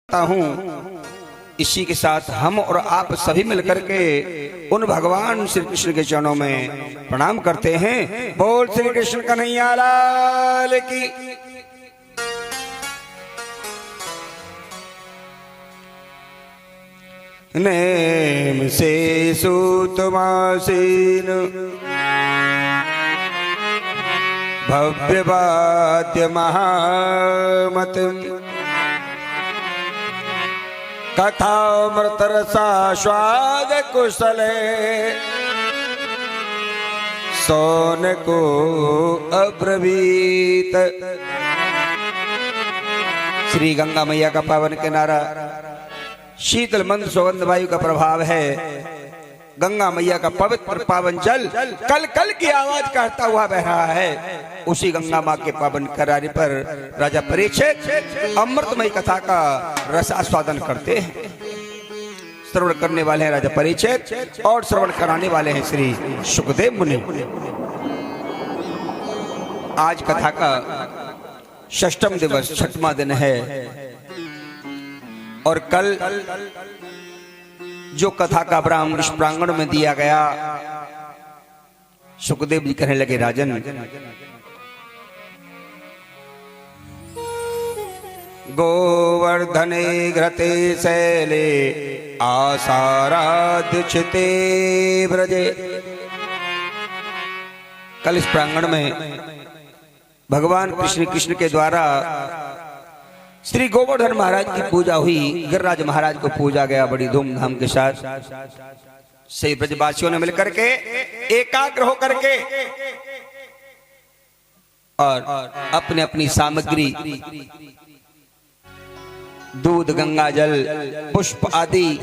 हूँ। इसी के साथ हम और आप सभी मिलकर के उन भगवान श्री कृष्ण के चरणों में प्रणाम करते हैं। बोल श्री कृष्ण कन्हैया लाल की। नेम से सूतमासीन भव्य वाद्य महामत कथामृत रसास्वाद कुशले सोन को अब्रवीत। श्री गंगा मैया का पावन किनारा, शीतल मंद सुगंध वायु का प्रभाव है। गंगा मैया का पवित्र पावन जल कल कल की आवाज करता हुआ बह रहा है। उसी गंगा माँ के पावन किनारे पर राजा परीक्षित अमृतमय कथा का रसास्वादन करते हैं। श्रवण करने वाले हैं राजा परीक्षित और श्रवण कराने वाले हैं श्री सुखदेव मुनि। आज कथा का षष्ठम दिवस, छठवां दिन है और कल जो कथा का ब्राह्मण इस प्रांगण में दिया गया, सुखदेव जी कहने लगे, राजन गोवर्धने घृते शैले आसाराध्यक्षते ब्रजे। कल इस प्रांगण में भगवान कृष्ण के द्वारा श्री गोवर्धन महाराज की पूजा हुई। गिरिराज महाराज को पूजा गया बड़ी धूमधाम के साथ। से ब्रजवासियों ने मिलकर के एकाग्र होकर के और अपने अपनी सामग्री दूध, गंगा जल, पुष्प आदि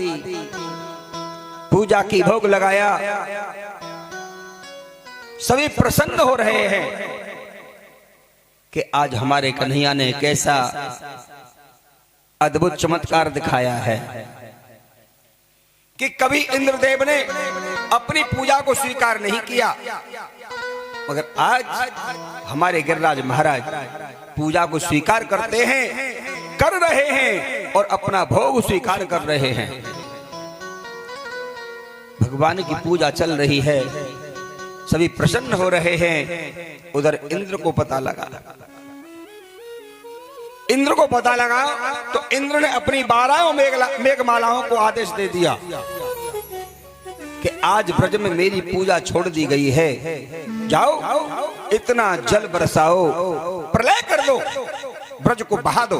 पूजा की भोग लगाया। सभी प्रसन्न हो रहे हैं कि आज हमारे कन्हैया ने कैसा अद्भुत चमत्कार दिखाया है कि कभी इंद्रदेव ने अपनी पूजा को स्वीकार नहीं किया, मगर आज हमारे गिरिराज महाराज पूजा को स्वीकार करते हैं, कर रहे हैं और अपना भोग स्वीकार कर रहे हैं। भगवान की पूजा चल रही है, सभी प्रसन्न हो रहे हैं। उधर इंद्र को पता लगा तो इंद्र ने अपनी 12 मेघमालाओं को आदेश दे दिया कि आज ब्रज में मेरी पूजा छोड़ दी गई है, जाओ इतना जल बरसाओ, प्रलय कर दो, ब्रज को बहा दो।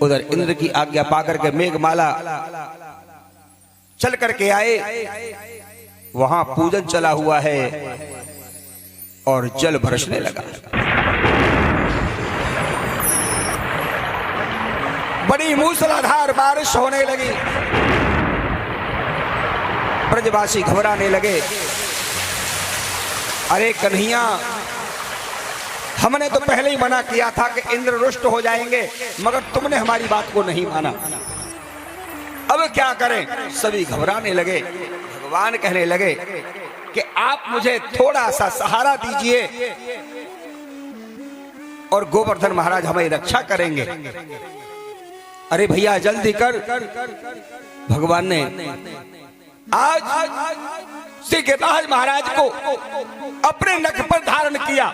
उधर इंद्र की आज्ञा पाकर के मेघमाला चल करके आए। वहां पूजन चला हुआ है और जल बरसने लगा। बड़ी मूसलाधार बारिश होने लगी। ब्रजवासी घबराने लगे। अरे कन्हैया, हमने तो पहले ही मना किया था कि इंद्र रुष्ट हो जाएंगे, मगर तुमने हमारी बात को नहीं माना। अब क्या करें? सभी घबराने लगे। भगवान कहने लगे कि आप मुझे थोड़ा सा सहारा दीजिए और गोवर्धन महाराज हमारी रक्षा करेंगे। अरे भैया जल्दी कर। भगवान ने आज श्री गिरिराज महाराज को अपने नख पर धारण किया।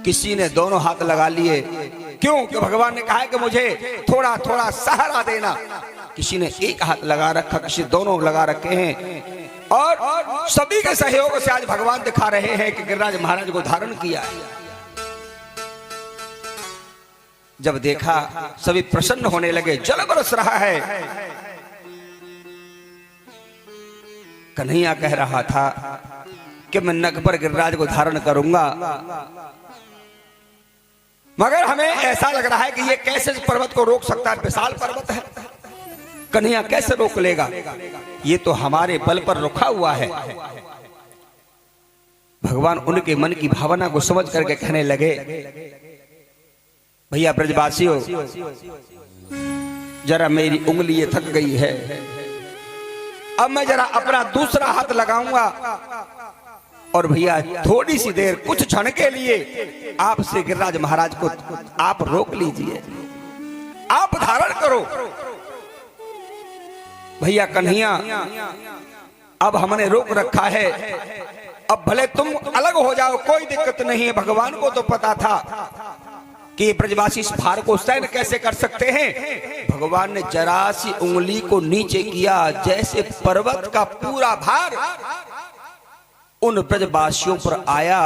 किसी ने दोनों हाथ लगा लिए, क्यों कि भगवान ने कहा है कि मुझे थोड़ा थोड़ा सहारा देना। किसी ने एक हाथ लगा रखा, किसी दोनों लगा रखे हैं और सभी के सहयोग से आज भगवान दिखा रहे हैं कि गिरिराज महाराज को धारण किया है। जब देखा सभी प्रसन्न होने लगे, जल बरस रहा है। कन्हैया कह रहा था कि मैं नख पर गिरिराज को धारण करूंगा, मगर हमें ऐसा लग रहा है कि ये कैसे इस पर्वत को रोक सकता है? विशाल पर्वत है, कन्हैया कैसे रोक लेगा? ये तो हमारे बल पर रुका हुआ है। भगवान उनके मन की भावना को समझ करके कहने लगे, भैया ब्रजवासियों, जरा मेरी उंगली थक गई है, अब मैं जरा अपना दूसरा हाथ लगाऊंगा और भैया थोड़ी सी देर कुछ क्षण के लिए आप श्री गिरिराज महाराज को आप रोक लीजिए, आप धारण करो। भैया कन्हैया अब हमने रोक रखा है, अब भले तुम अलग हो जाओ कोई दिक्कत नहीं है। भगवान को तो पता था कि ये ब्रजवासी इस भार को सहन कैसे कर सकते हैं। भगवान ने जरा सी उंगली को नीचे किया, जैसे पर्वत का पूरा भार उन ब्रजवासियों पर आया।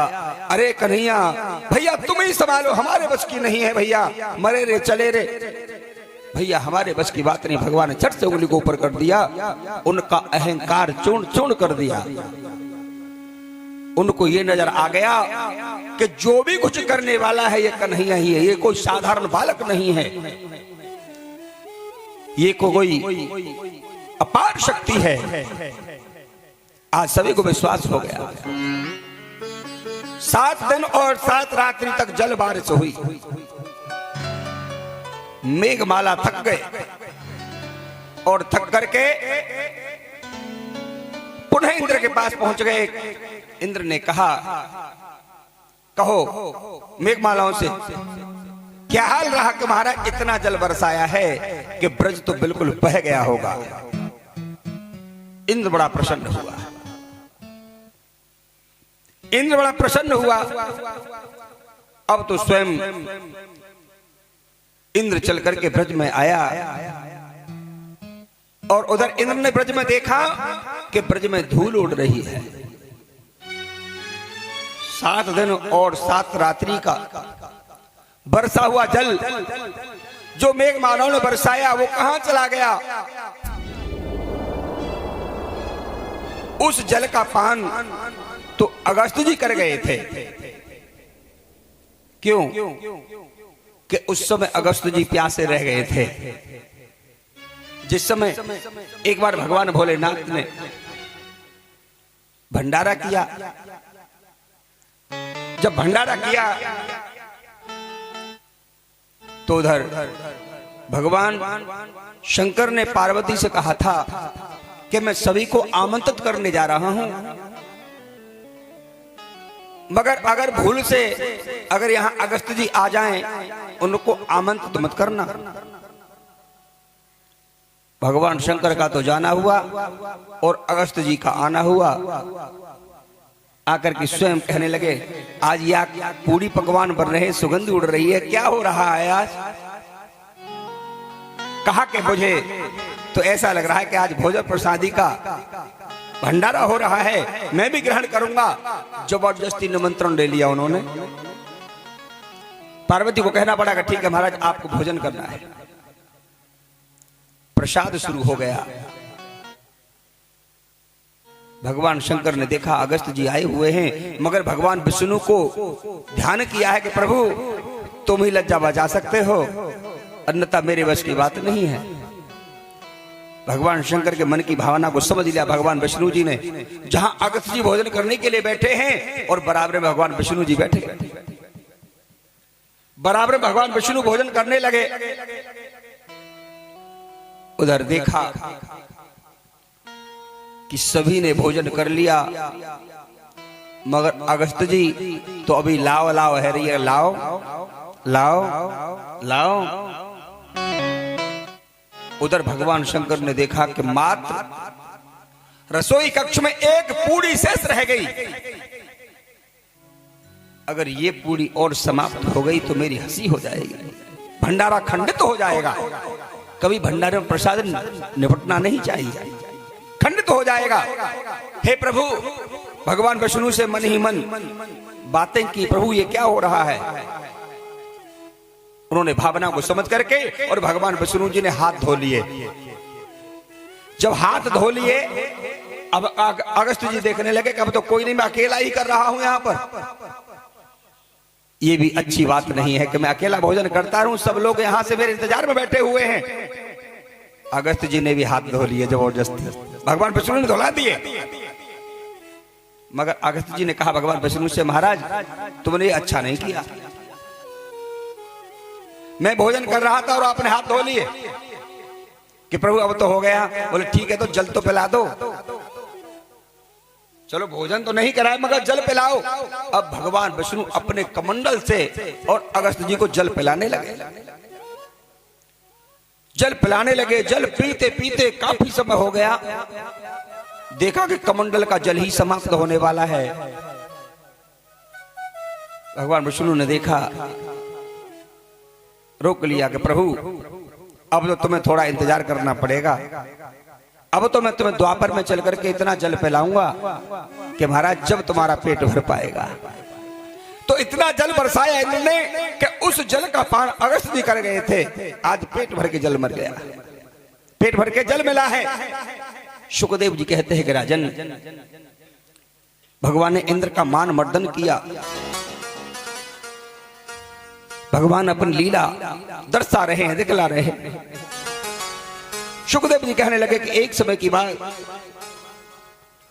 अरे कन्हैया भैया तुम ही संभालो, हमारे बस की नहीं है भैया, मरे रे चले रे भैया, हमारे बस की बात नहीं। भगवान ने झट से उंगली को ऊपर कर दिया, उनका अहंकार चूर्ण चूर्ण कर दिया। उनको ये नजर आ गया कि जो भी कुछ करने वाला है ये कन्हैया ही है, ये कोई साधारण बालक नहीं है, ये कोई अपार शक्ति है। आज सभी को विश्वास हो गया। 7 दिन और 7 रात्रि तक जल बारिश हुई। मेघमाला थक गए और थक करके पुनः इंद्र के पास पहुंच गए। इंद्र ने कहा, कहो मेघमालाओं से क्या हाल रहा कि महाराज इतना जल बरसाया है कि ब्रज तो बिल्कुल बह गया होगा। इंद्र बड़ा प्रसन्न हुआ, इंद्र बड़ा प्रसन्न हुआ। अब तो स्वयं इंद्र चल करके ब्रज में आया और उधर इंद्र ने ब्रज में देखा कि ब्रज में धूल उड़ रही है। 7 दिन और 7 रात्रि का बरसा हुआ जल जो मेघमालाओं ने बरसाया वो कहां चला गया। उस जल का पान तो अगस्त जी कर गए थे। क्यों? कि उस समय अगस्त जी प्यासे रह गए थे। जिस समय एक बार भगवान भोलेनाथ ने भंडारा किया, जब भंडारा किया तो उधर भगवान शंकर ने पार्वती से कहा था कि मैं सभी को आमंत्रित करने जा रहा हूं, मगर अगर भूल से अगर यहां अगस्त जी आ जाएं उनको आमंत्रित मत करना। भगवान शंकर का तो जाना हुआ और अगस्त जी का आना हुआ। आकर के स्वयं कहने लगे, आज या पूरी पकवान बन रहे, सुगंध उड़ रही है, क्या हो रहा है आज? कहा कि मुझे तो ऐसा लग रहा है कि आज भोजन प्रसादी का भंडारा हो रहा है, मैं भी ग्रहण करूंगा। जबरदस्ती निमंत्रण ले लिया उन्होंने। पार्वती को कहना पड़ा कि ठीक है महाराज आपको भोजन करना है। प्रसाद शुरू हो गया। भगवान शंकर ने देखा अगस्त जी आए हुए हैं, मगर भगवान विष्णु को ध्यान किया है कि प्रभु तुम ही लज्जा बचा सकते हो, अन्यथा मेरे वश की बात नहीं है। भगवान शंकर के मन की भावना को समझ लिया भगवान विष्णु जी ने। जहां अगस्त जी भोजन करने के लिए बैठे हैं और बराबर में भगवान विष्णु जी बैठे, बराबर भगवान विष्णु भोजन करने लगे। उधर देखा कि सभी ने भोजन कर लिया, मगर अगस्त जी तो अभी लाओ लाओ है रही है, लाओ लाओ लाओ। उधर भगवान शंकर ने देखा कि मात्र रसोई कक्ष में एक पूरी शेष रह गई। अगर ये पूरी और समाप्त हो गई तो मेरी हंसी हो जाएगी, भंडारा खंडित हो जाएगा। कभी भंडारे में प्रसाद निपटना नहीं चाहिए, खंडित हो जाएगा। हे प्रभु, भगवान विष्णु से मन ही मन बातें की, प्रभु ये क्या हो रहा है। उन्होंने भावना को समझ करके और भगवान विष्णु जी ने हाथ धो लिए। जब हाथ धो लिए अब अगस्त जी देखने लगे कि अब तो कोई नहीं, मैं अकेला ही कर रहा हूं यहां पर। ये भी अच्छी बात नहीं है कि मैं अकेला भोजन करता रहूं, सब लोग यहां से मेरे इंतजार में बैठे हुए हैं। अगस्त जी ने भी हाथ धो लिए जबरदस्ती, भगवान विष्णु ने धुला दिए। मगर अगस्त जी ने कहा भगवान विष्णु से, महाराज तुमने अच्छा नहीं किया, मैं भोजन कर रहा था और आपने हाथ धो लिए कि प्रभु अब तो हो गया। बोले ठीक है तो जल तो पिला दो। चलो भोजन तो नहीं कराए मगर जल पिलाओ। अब भगवान विष्णु अपने कमंडल से और अगस्त जी को जल पिलाने लगे। जल पिलाने लगे। जल पीते पीते काफी समय हो गया। देखा कि कमंडल का जल ही समाप्त होने वाला है। भगवान विष्णु ने देखा, रोक लिया कि प्रभु अब तो तुम्हें थोड़ा इंतजार करना पड़ेगा। अब तो मैं तुम्हें द्वापर में चल करके इतना जल पिलाऊंगा कि महाराज जब तुम्हारा पेट भर पाएगा। तो इतना जल बरसाया इंद्र ने कि उस जल का पान अगस्त जी कर गए थे, आज पेट भर के जल मर गया। पेट भर के जल मिला है। शुकदेव जी कहते हैं कि राजन, भगवान ने इंद्र का मान मर्दन किया। भगवान अपनी लीला दर्शा रहे हैं, दिखला रहे हैं। शुकदेव जी कहने लगे कि एक समय की बात,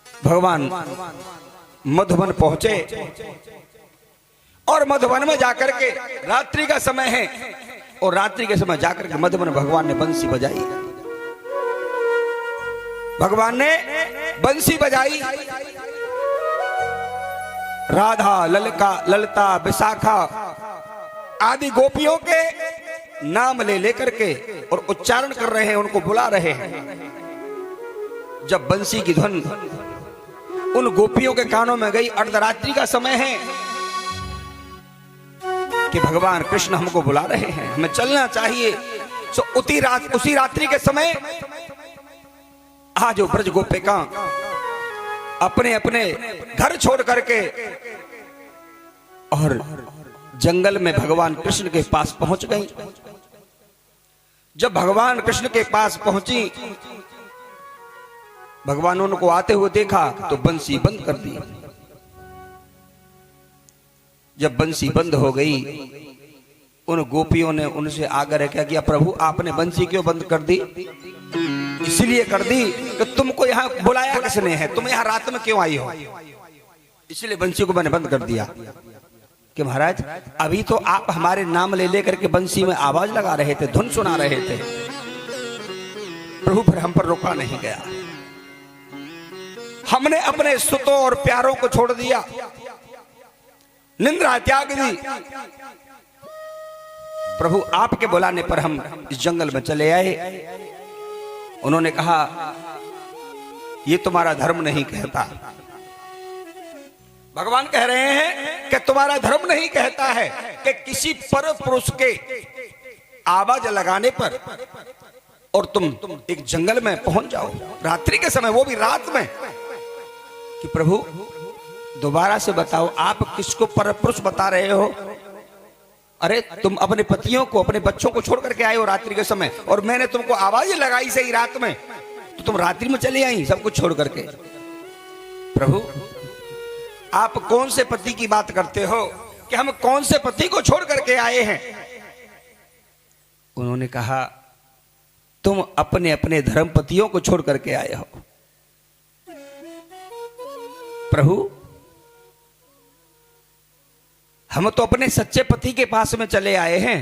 भगवान मधुबन पहुंचे और मधुबन में जाकर के, रात्रि का समय है और रात्रि के समय जाकर के मधुबन भगवान ने बंसी बजाई। भगवान ने बंसी बजाई। राधा, ललिता, विशाखा आदि गोपियों के नाम ले लेकर के और उच्चारण कर रहे हैं, उनको बुला रहे हैं। जब बंसी की धुन उन गोपियों के कानों में गई, अर्धरात्रि का समय है कि भगवान कृष्ण हमको बुला रहे हैं, हमें चलना चाहिए। सो उसी रात्रि के समय आज वो ब्रज गोपिका अपने अपने घर छोड़ करके और जंगल में भगवान कृष्ण के पास पहुंच गई। जब भगवान कृष्ण के पास पहुंची, भगवान ने उनको आते हुए देखा तो बंसी बंद कर दी। जब बंसी बंद हो गई, उन गोपियों ने उनसे आग्रह किया, प्रभु आपने बंसी क्यों बंद कर दी? इसलिए कर दी कि तुमको यहाँ बुलाया किसने है, तुम यहाँ रात में क्यों आई हो, इसलिए बंसी को मैंने बंद कर दिया। कि महाराज अभी तो आप हमारे नाम ले लेकर के बंसी में आवाज लगा रहे थे, धुन सुना रहे थे। प्रभु फिर हम पर रोका नहीं गया। हमने अपने सुतों और प्यारों को छोड़ दिया, निंद्रा त्याग दी। प्रभु आपके बुलाने पर हम इस जंगल में चले आए। उन्होंने कहा ये तुम्हारा धर्म नहीं कहता। भगवान कह रहे हैं कि तुम्हारा धर्म नहीं कहता है कि किसी पर पुरुष के आवाज लगाने पर और तुम एक जंगल में पहुंच जाओ रात्रि के समय, वो भी रात में। कि प्रभु दोबारा से बताओ, आप किसको पर पुरुष बता रहे हो? अरे तुम अपने पतियों को, अपने बच्चों को छोड़ करके आए हो रात्रि के समय, और मैंने तुमको आवाज लगाई सही रात में, तो तुम रात्रि में चली आई सब कुछ छोड़ करके। प्रभु आप कौन से पति की बात करते हो कि हम कौन से पति को छोड़ करके आए हैं? उन्होंने कहा तुम अपने अपने धर्म पतियों को छोड़ करके आए हो। प्रभु हम तो अपने सच्चे पति के पास में चले आए हैं।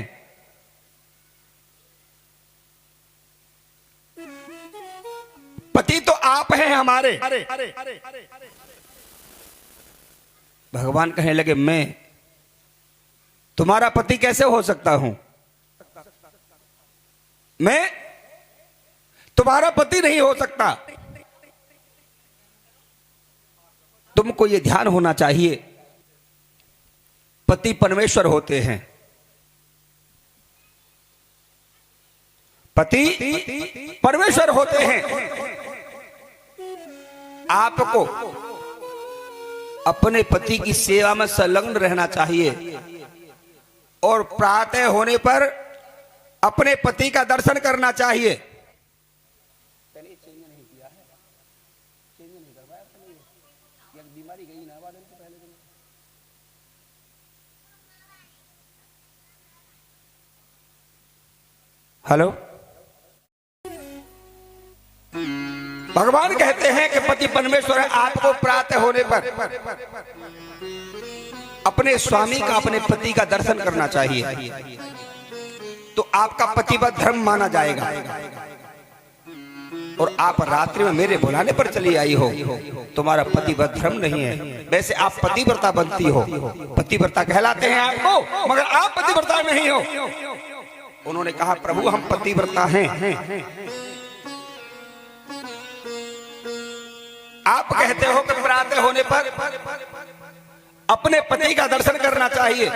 पति तो आप हैं हमारे। भगवान कहने लगे मैं तुम्हारा पति कैसे हो सकता हूं? मैं तुम्हारा पति नहीं हो सकता। तुमको यह ध्यान होना चाहिए, पति परमेश्वर होते हैं। पति परमेश्वर होते हैं। आपको अपने पति की सेवा में संलग्न रहना चाहिए और प्रातः होने पर अपने पति का दर्शन करना चाहिए। हेलो, भगवान कहते हैं कि पति परमेश्वर है। आपको प्रातः होने पर अपने स्वामी का, अपने पति का दर्शन करना चाहिए, तो आपका पतिव्रत धर्म माना जाएगा। और आप रात्रि में मेरे बुलाने पर चली आई हो, तुम्हारा पतिव्रत धर्म नहीं है। वैसे आप पतिव्रता बनती हो, पतिव्रता कहलाते हैं आपको, मगर आप पतिव्रता नहीं हो। उन्होंने कहा प्रभु हम पतिव्रता हैं। आप कहते हो कि प्रातः होने पर अपने पति का दर्शन करना चाहिए।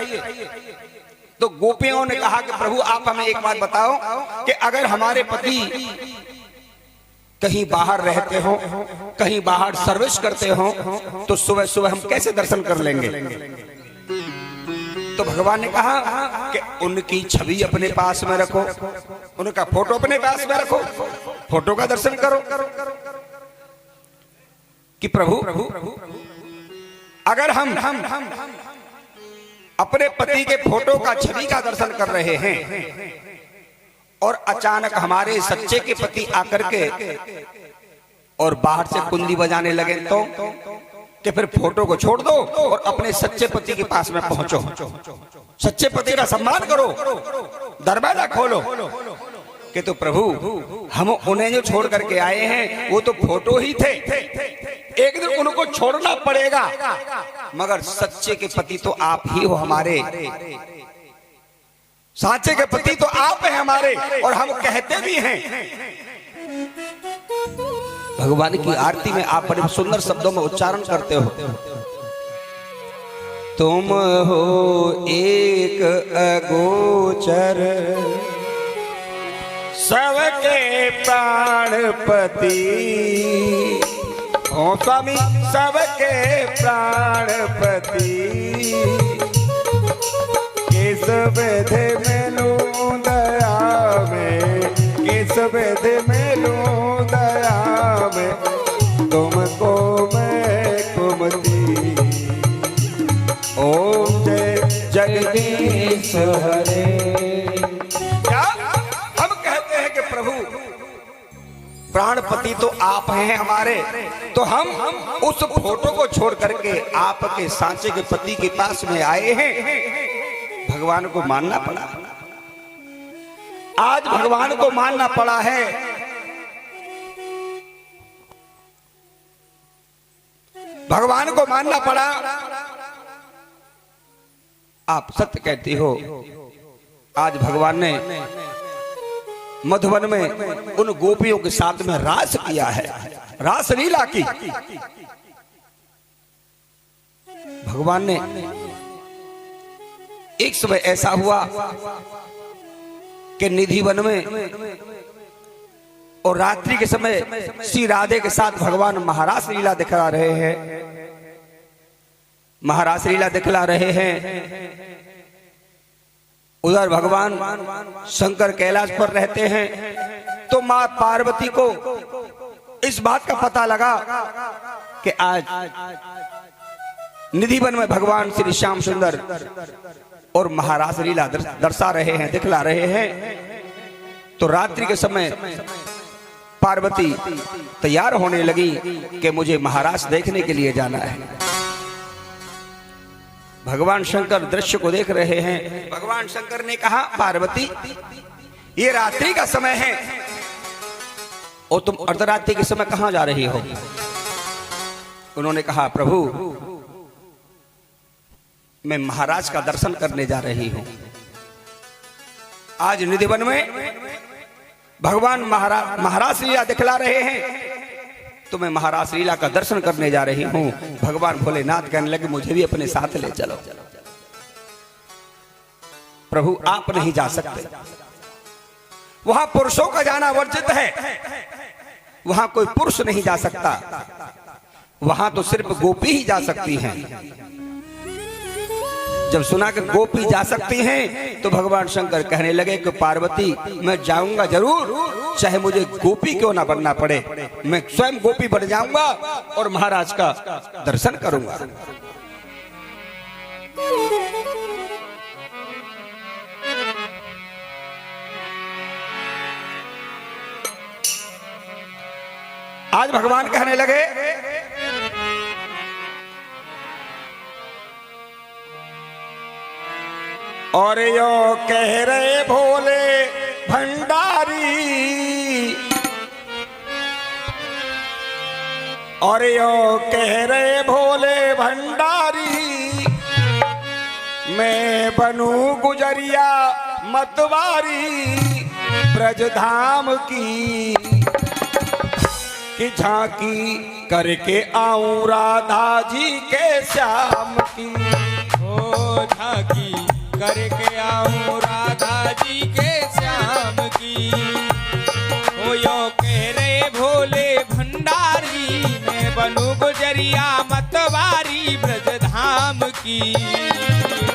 तो गोपियों ने कहा कि प्रभु आप हमें एक बात बताओ कि अगर हमारे पति कहीं बाहर रहते हो, कहीं बाहर सर्विस करते हो, तो सुबह सुबह हम कैसे दर्शन कर लेंगे? तो भगवान ने कहा कि उनकी छवि अपने पास में रखो, उनका फोटो अपने पास में रखो, फोटो का दर्शन करो। कि प्रभु अगर हम अपने पति के फोटो का छवि का दर्शन कर रहे हैं और अचानक हमारे सच्चे के पति आकर के और बाहर से कुंडी बजाने लगे, तो कि फिर फोटो को छोड़ दो और अपने सच्चे पति के पास में पहुंचो, सच्चे पति का सम्मान करो, दरवाजा खोलो। कि तो प्रभु हम उन्हें जो छोड़ करके आए हैं वो तो फोटो ही थे, एक दिन उनको छोड़ना पड़ेगा, मगर सच्चे के पति तो आप ही हो हमारे, साचे के पति तो आप हैं हमारे, और हम कहते भी हैं। भगवान की आरती में आप बड़े सुंदर शब्दों में उच्चारण करते हो, तुम हो एक अगोचर सबके प्राणपति, ओ स्वामी सबके प्राणपति, किस विधि में लूं दया में, किस विधि में लूं दया में, तुमको मैं कुमति। ओम जय जगदीश हरे। क्या हम कहते हैं कि प्रभु प्राणपति तो आप हैं हमारे, तो हम उस फोटो को छोड़ करके आपके सांचे के पति के पास में आए हैं। भगवान को मानना पड़ा, आज भगवान को मानना पड़ा है। भगवान को मानना पड़ा। आप सत्य कहती हो, आज भगवान ने मधुवन में उन गोपियों के साथ में रास किया है, रास लीला की। भगवान ने एक समय ऐसा हुआ कि निधिवन में और रात्रि के समय श्री राधे के साथ भगवान महारास लीला दिखला रहे हैं, महारास लीला दिखला रहे हैं। उधर भगवान शंकर कैलाश पर रहते हैं, तो मां पार्वती को इस बात का पता लगा कि आज निधिवन में भगवान श्री श्याम सुंदर और महारास लीला दर्शा रहे हैं, दिखला रहे हैं। तो रात्रि के समय पार्वती तैयार होने लगी कि मुझे महारास देखने के लिए जाना है। भगवान शंकर दृश्य को देख रहे हैं। भगवान शंकर ने कहा पार्वती ये रात्रि का समय है और तुम अर्धरात्रि के समय कहां जा रही हो? उन्होंने कहा प्रभु मैं महाराज का दर्शन करने जा रही हूं। आज निधिवन में भगवान महाराज लीला दिखला रहे हैं, तो मैं महाराज लीला का दर्शन करने जा रही हूं। भगवान भोलेनाथ कहने लगे मुझे भी अपने साथ ले चलो। प्रभु आप नहीं जा सकते, वहां पुरुषों का जाना वर्जित है, वहां कोई पुरुष नहीं जा सकता, वहां तो सिर्फ गोपी ही जा सकती हैं। जब सुना कि गोपी जा सकती हैं, तो भगवान शंकर कहने लगे कि पार्वती मैं जाऊंगा जरूर, चाहे मुझे गोपी क्यों ना बनना पड़े, मैं स्वयं गोपी बन जाऊंगा और महाराज का दर्शन करूंगा। आज भगवान कहने लगे और यो कह रहे भोले भंडारी और यो कह रहे भोले भंडारी, मैं बनूं गुजरिया मतवारी ब्रजधाम की, कि झांकी करके आऊं राधा जी के श्याम की। ओ झांकी करके आऊं राधा जी के श्याम की। ओ यो कह रहे भोले भंडारी, मैं बनूं गुजरिया मतवारी ब्रजधाम की।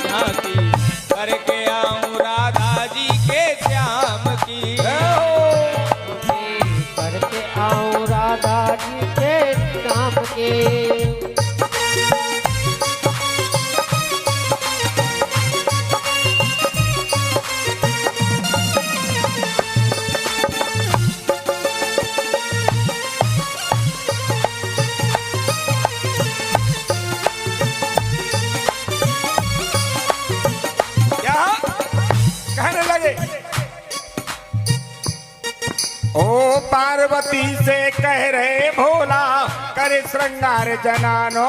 झांकी करके आऊं राधा जी के श्याम की। करके आऊं राधा जी के श्याम के। कहने लगे ओ पार्वती से कह रहे भोला, करे श्रृंगार जनानो।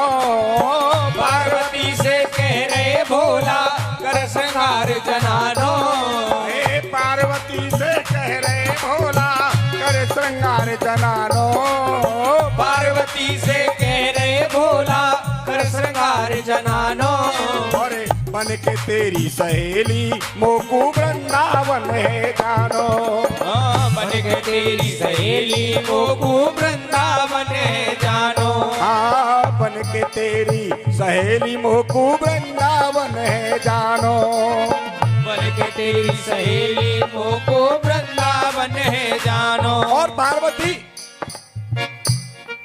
पार्वती से कह रहे भोला, कर श्रृंगार जनानो। हे पार्वती से कह रहे भोला, करे श्रृंगार जनानो। पार्वती से कह रहे भोला, कर श्रृंगार जनानो। और बन के तेरी सहेली मोकू वृंदावन है जानो। बन के तेरी सहेली मोकू वृंदावन है जानो। बन के तेरी सहेली मोकू वृंदावन है जानो। बन के तेरी सहेली मोकू वृंदावन है जानो। और पार्वती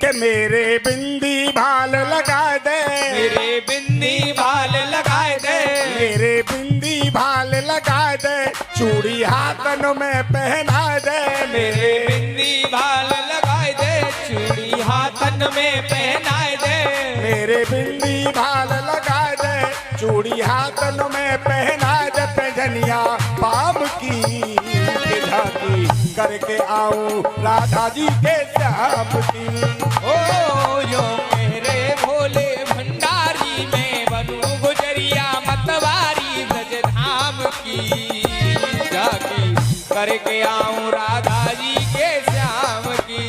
के मेरे बिंदी भाल लगा दे, मेरे बिंदी भाल लगाए दे। मेरे बिंदी भाल लगा दे, चूड़ी हाथन में पहना दे। मेरे बिंदी भाल लगाए दे, चूड़ी हाथन में पहनाए दे। मेरे बिंदी भाल लगा दे, चूड़ी हाथन में पहना दे। पैजनिया पाम की झांकी करके आऊं राधा जी के श्याम की। ओ यो मेरे भोले भंडारी, मैं बनूं गुजरिया मतवारी ब्रजधाम की। झांकी करके आऊं राधा जी के श्याम की।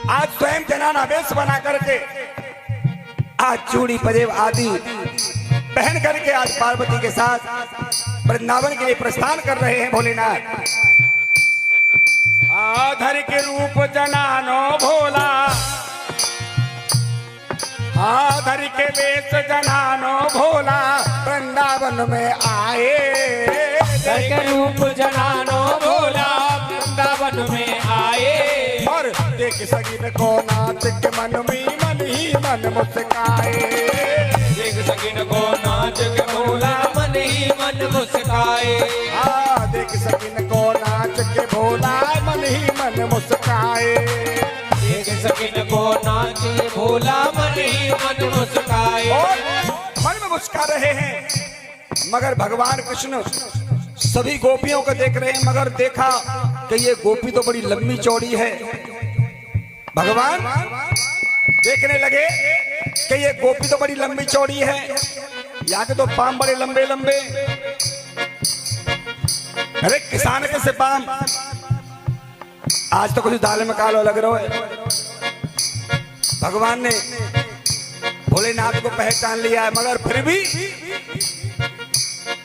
आज स्वयं जनाना वेश बना करके, आज चूड़ी पजेब आदि पहन करके आज पार्वती के साथ वृंदावन के लिए प्रस्थान कर रहे हैं भोलेनाथ। आधर के रूप जनानो भोला, आधर के वेश जनानो भोला वृंदावन में आए। धर के रूप जनानो भोला वृंदावन में आए। और देख सगिन को नाच के मन ही मन मुस्काए। देख सगिन को नाच के भोला मन ही मन मुस्काए। देख सगिन को नाच के भोला मन ही मन मुस्काए। देख सगिन को नाच के भोला मन ही मन मुस्काए। और मन में मुस्का रहे हैं, मगर भगवान कृष्ण सभी गोपियों को देख रहे हैं, मगर देखा कि ये गोपी तो बड़ी लंबी चौड़ी है। भगवान देखने लगे कि ये गोपी तो बड़ी लंबी चौड़ी है, यहाँ के तो पाम बड़े लंबे लंबे। अरे किसान के से पाम आज तो कुछ दाल में कालो लग रहा है। भगवान ने भोलेनाथ को पहचान लिया है, मगर फिर भी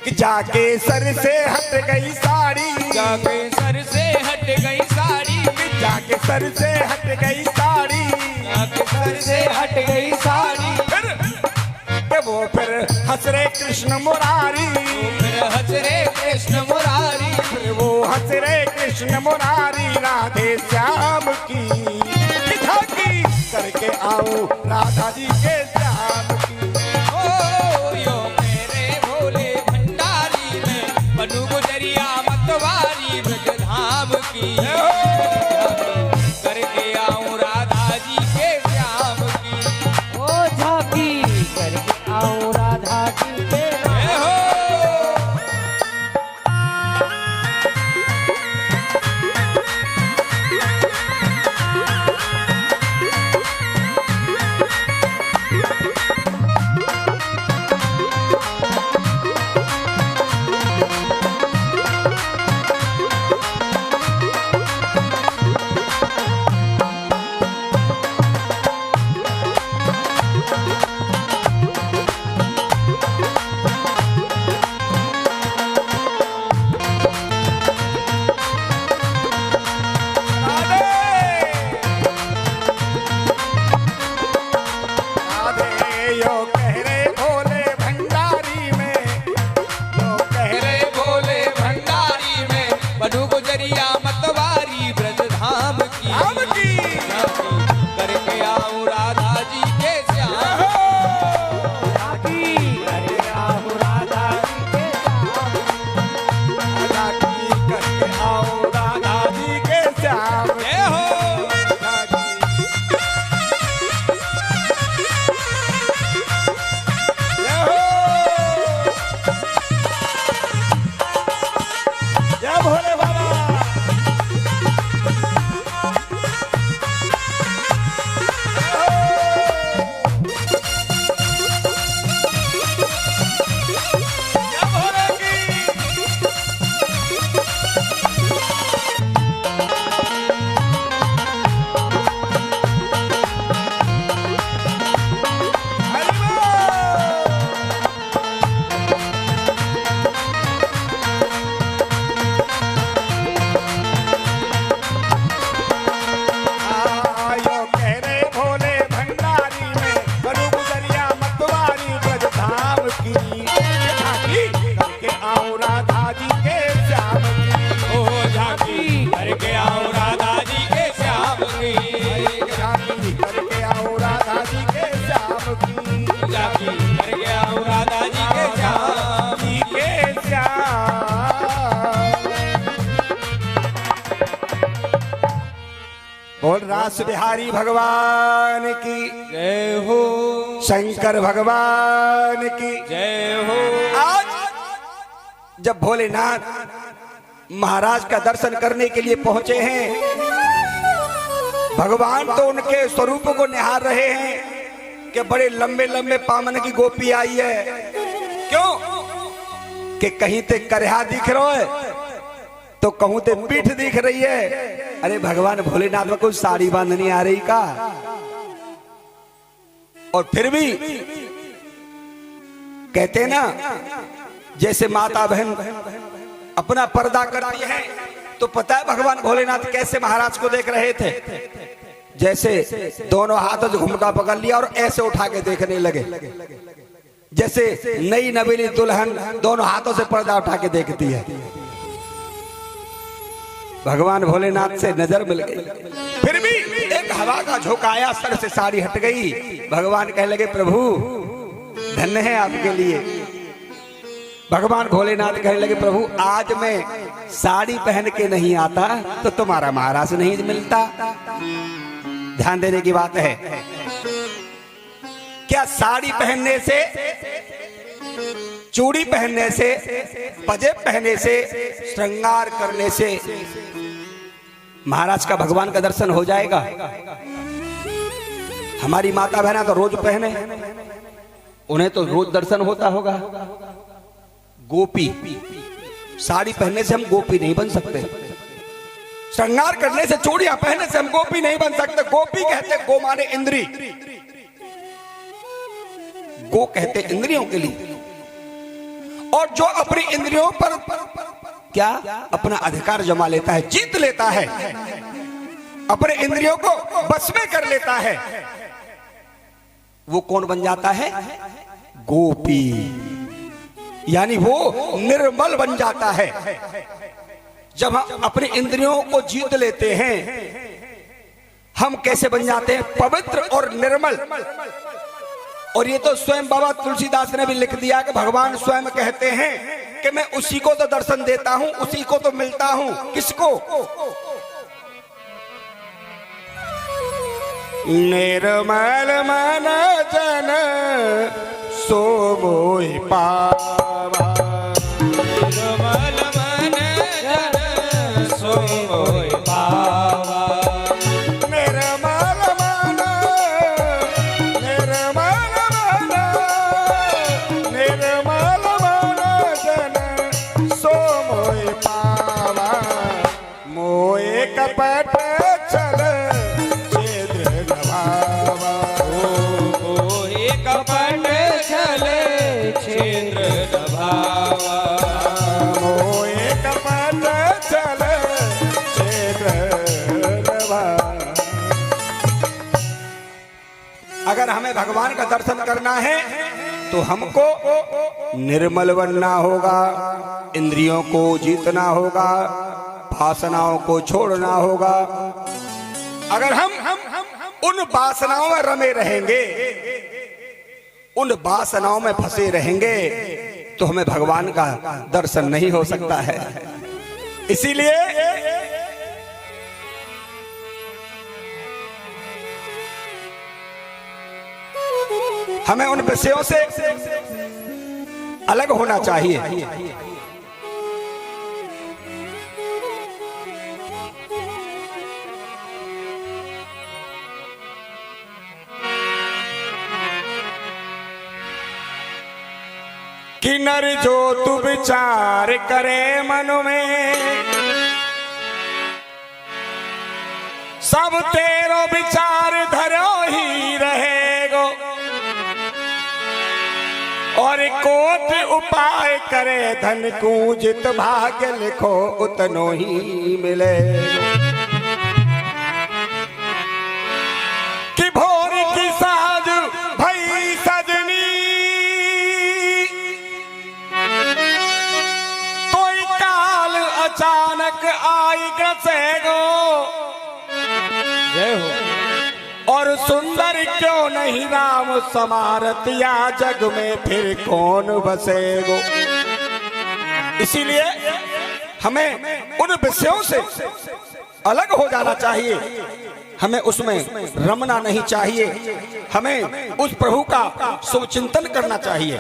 कि जाके सर से हट गई साड़ी, जाके सर से हट गई साड़ी। जाके सर से हट गई साड़ी, जाके सर से हट गई साड़ी। फिर हंस रे कृष्ण मुरारी, फिर हंस रे कृष्ण मुरारी। फिर वो हंस रे कृष्ण कृष्ण मुरारी राधे श्याम की झांकी करके आऊं राधा जी के श्याम की। ओ यो मेरे भोले भंडारी में बनू गुजरिया मतवारी ब्रज धाम की करके आऊं राधा जी के श्याम की। ओ झांकी करके आऊं राधा जी के जय हो बोल रास बिहारी भगवान की जय हो शंकर भगवान की जय हो। आज जब भोलेनाथ महाराज का दर्शन करने के लिए पहुंचे हैं, भगवान तो उनके स्वरूप को निहार रहे हैं कि बड़े लंबे लंबे पामन की गोपी आई है। क्यों कि कहीं ते करहा दिख रहा है तो कहूं ते पीठ दिख रही है। अरे भगवान भोलेनाथ में कोई साड़ी बांधनी आ रही का? और फिर भी कहते ना, जैसे माता बहन अपना पर्दा करती है तो पता है भगवान भोलेनाथ कैसे महाराज को देख रहे थे? जैसे दोनों हाथों से घुमटा पकड़ लिया और ऐसे उठा के देखने लगे, जैसे नई नवेली दुल्हन दोनों हाथों से पर्दा उठा के देखती है। भगवान भोलेनाथ से नजर मिल गई, फिर भी एक हवा का झोंका आया, सर से साड़ी हट गई। भगवान कहने लगे, प्रभु धन्य है आपके लिए। भगवान भोलेनाथ कहने लगे, प्रभु आज मैं साड़ी पहन के नहीं आता तो तुम्हारा महाराज नहीं मिलता। ध्यान देने की बात है, क्या साड़ी पहनने से, चूड़ी पहनने से, पजेब पहनने से, श्रृंगार करने से महाराज का भगवान का दर्शन हो जाएगा? हमारी माता बहना तो रोज पहने, उन्हें तो रोज दर्शन होता होगा। गोपी, साड़ी पहनने से हम गोपी नहीं बन सकते, श्रृंगार करने से, चूड़ियां पहनने से हम गोपी नहीं बन सकते। गोपी कहते गो माने इंद्री, गो कहते इंद्रियों के लिए। और जो अपनी इंद्रियों पर क्या अपना अधिकार जमा लेता है, जीत लेता है, अपने इंद्रियों को बस में कर लेता है, वो कौन बन जाता है? गोपी। यानी वो निर्मल बन जाता है, जब हम अपनी इंद्रियों को जीत लेते हैं, हम कैसे बन जाते हैं? पवित्र और निर्मल। और ये तो स्वयं बाबा तुलसीदास ने भी लिख दिया कि भगवान स्वयं कहते हैं कि मैं उसी को तो दर्शन देता हूं, उसी को तो मिलता हूं। किसको? निर्मल मन जन सो मोहि पावा, निर्मल मन जन सो मोहि पावा। निर्मल मन, निर्मल मन, निर्मल मन जन सो मोहि पावा। मोहे कपट छल छिद्र नभावा, मोहे कपट छल छिद्र नभावा। मोहे कपट छल छिद्र नभावा। अगर हमें भगवान का दर्शन करना है तो हमको निर्मल बनना होगा, इंद्रियों को जीतना होगा, वासनाओं को छोड़ना होगा। अगर हम उन वासनाओं में रमे रहेंगे, उन वासनाओं में फंसे रहेंगे, तो हमें भगवान का दर्शन नहीं हो सकता है। इसीलिए हमें उन विषयों से अलग होना चाहिए। कि नर जो तू विचार करे मन में, सब तेरो विचार धरो ही रहेगो। और कोट उपाय करे धन कूजित भाग्य लिखो उतनो ही मिलेगो। कि भोर की साज भई सजनी, अचानक आई ग्रसेगो। जय हो। और सुंदर क्यों नहीं राम समारत, या जग में फिर कौन बसेगो। इसीलिए हमें उन विषयों से अलग हो जाना चाहिए, हमें उसमें रमना नहीं चाहिए, हमें उस प्रभु का शुभ चिंतन करना चाहिए।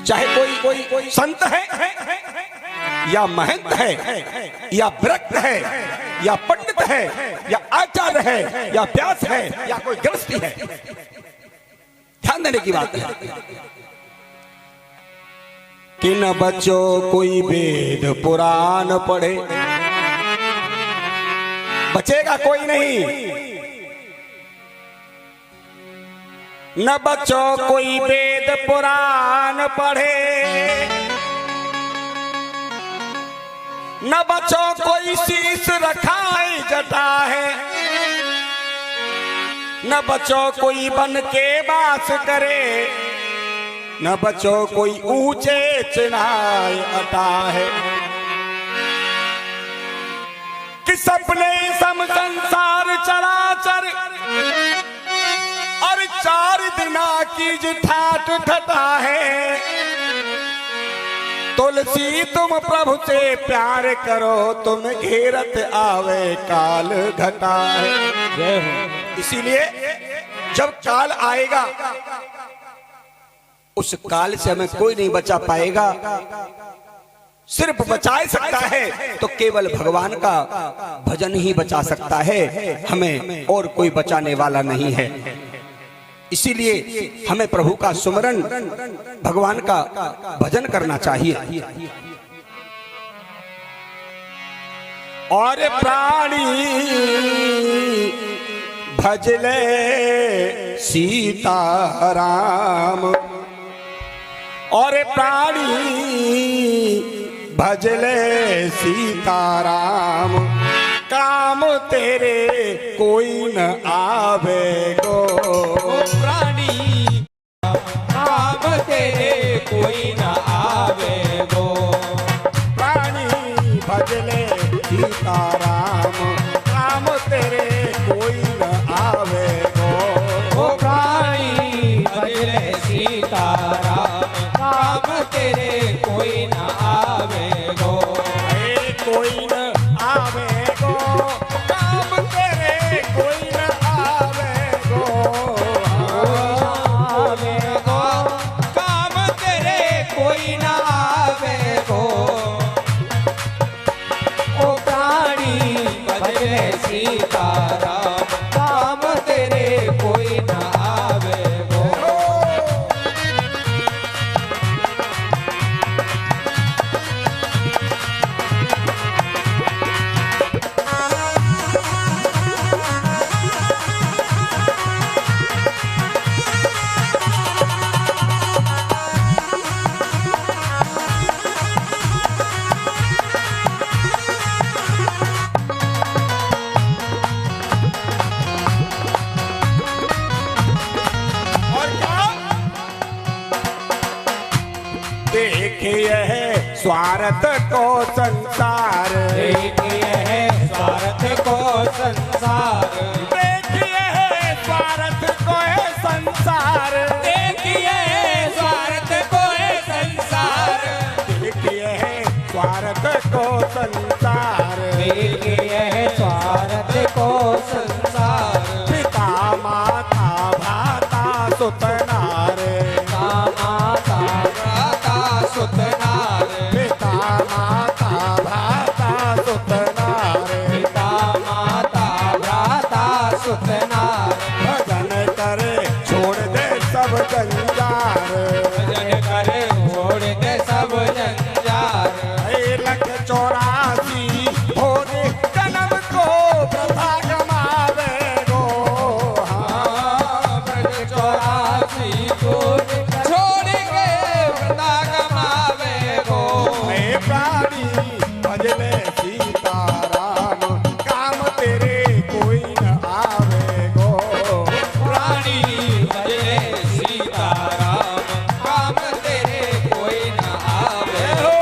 चाहे कोई संत है या महंत है या व्रत है या पंडित है या आचार्य है या व्यास है या कोई गृहस्थी है, ध्यान देने की बात है कि न बच्चों कोई वेद पुराण पढ़े, बचेगा कोई नहीं। न बच्चों कोई वेद पुराण पढ़े, न बच्चों कोई शीश रखाई जटा है, न बच्चों कोई बन के वास करे, न बच्चों कोई ऊंचे चिन्हाय अटा है। कि सपने सम संसार चराचर, और 4 दिना की ठाट ठटा है। तुलसी तुम प्रभु से प्यार करो, तुम घेरत आवे काल घटा है। जय हो। इसीलिए जब काल आएगा, उस काल से हमें कोई नहीं बचा पाएगा। सिर्फ बचा सकता है तो केवल भगवान का भजन ही बचा सकता है, हमें और कोई बचाने वाला नहीं है। इसीलिए हमें प्रभु का सुमरन, भगवान का भजन करना चाहिए। और प्राणी भजले सीताराम, और प्राणी भजले सीताराम, काम तेरे कोई न आवे गो। प्राणी काम तेरे कोई न आवे गो। देखिए है स्वार्थ को संसार, देखिए है स्वार्थ को संसार, देखिए है स्वार्थ को है संसार, देखिए है स्वार्थ को है संसार, देखिए है स्वार्थ को संसार। देखिए है स्वार्थ को संसार, पिता माता भ्राता सुत नारे, माता भ्राता सुत नारे, पिता माता भ्राता सुत नारे, पिता माता भ्राता सुत नारे, भजन करे छोड़ दे सब जंजार, भजन करे छोड़ दे सब जंजार, 1,84 भोरे जन्म को प्रथा गमावे गो, ब्रज 84 छोड़ के वृंदा गमावे गो, हे प्राणी भजले सीताराम, काम तेरे कोई न आवे गो, प्राणी भजले सीताराम, काम तेरे कोई न आवे हो।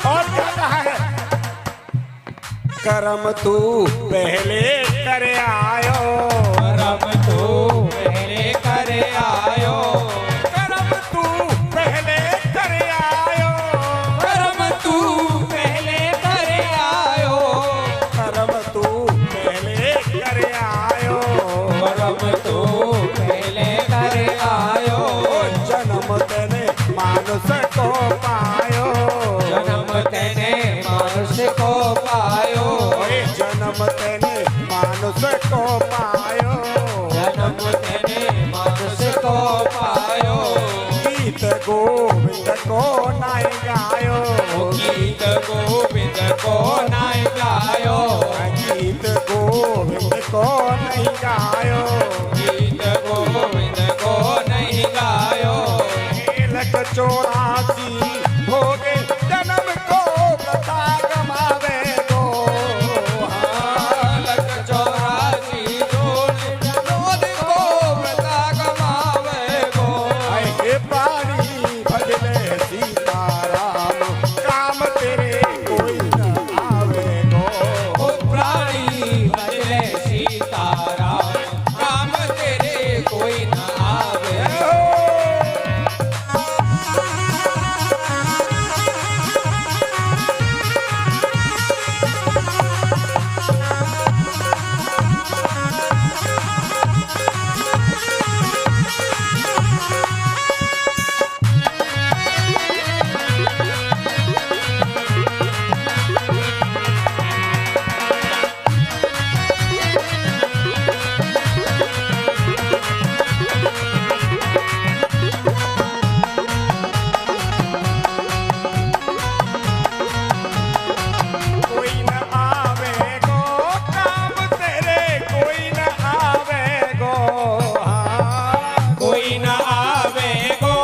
और क्या कहा है? कर्म तू पहले कर आयो, कर्म तू पहले कर आयो, कर्म तू पहले कर आयो, कर्म तू पहले कर आयो, कर्म तू पहले कर आयो, कर्म तू पहले कर आयो, जन्म तेने मानुष को पायो, जन्म तेने मानुष को पायो, जन्म तेने मानुष को पायो, जन्म तेने मानुष को पायो, गीत गोविंद को नाय गायो, गीत गोविंद को नाय गायो, गीत गोविंद को नहीं गायो, गीत गोविंद को नहीं गायो, 1,84 भोगे जन्म को प्रथा गमावे गो, 1,84 जोड़ को व्रता गमावे गो, हे प्राणी भजले सीताराम, काम तेरे कोई न आवे गो, ओ प्राणी भजले सीताराम, काम तेरे कोई न आवे हो। कोई न आवे गो, काम तेरे कोई न आवे गो, कोई न आवे गो,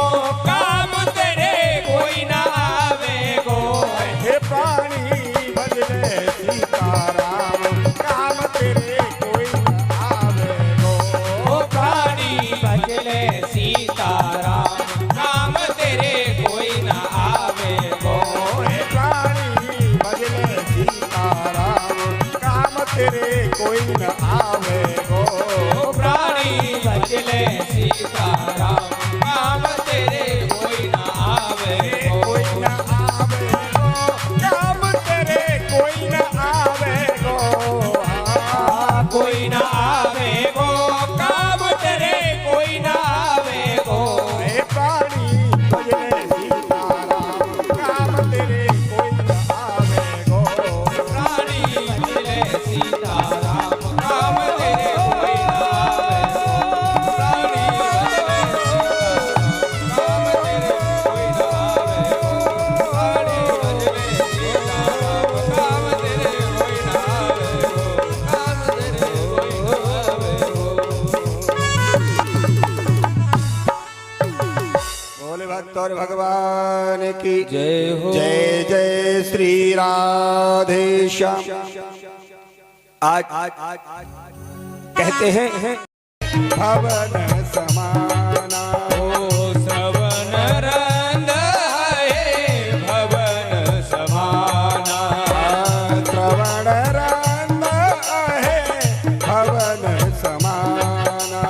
काम तेरे कोई न आवे गो, हे प्राणी भजले सीताराम, काम तेरे कोई न आवे गो, ओ प्राणी भजले सीताराम, काम तेरे कोई न आवे गो, हे प्राणी भजले सीताराम, काम तेरे कोई न आवे गो, ओ प्राणी भजले सीताराम, काम तेरे कोई न आवे गो, कोई न आवे गो, काम तेरे कोई न आवे गो, कोई न आवे गो, काम तेरे कोई न आवे गो, हे प्राणी भजले सीताराम, काम तेरे कोई न आवे गो, प्राणी भजले सीताराम, काम भगवान की जय हो। जय जय श्री राधे श्याम। आज कहते हैं भवन समाना ओ श्रवण रंग है भवन समाना। श्रवण रंग है भवन समाना।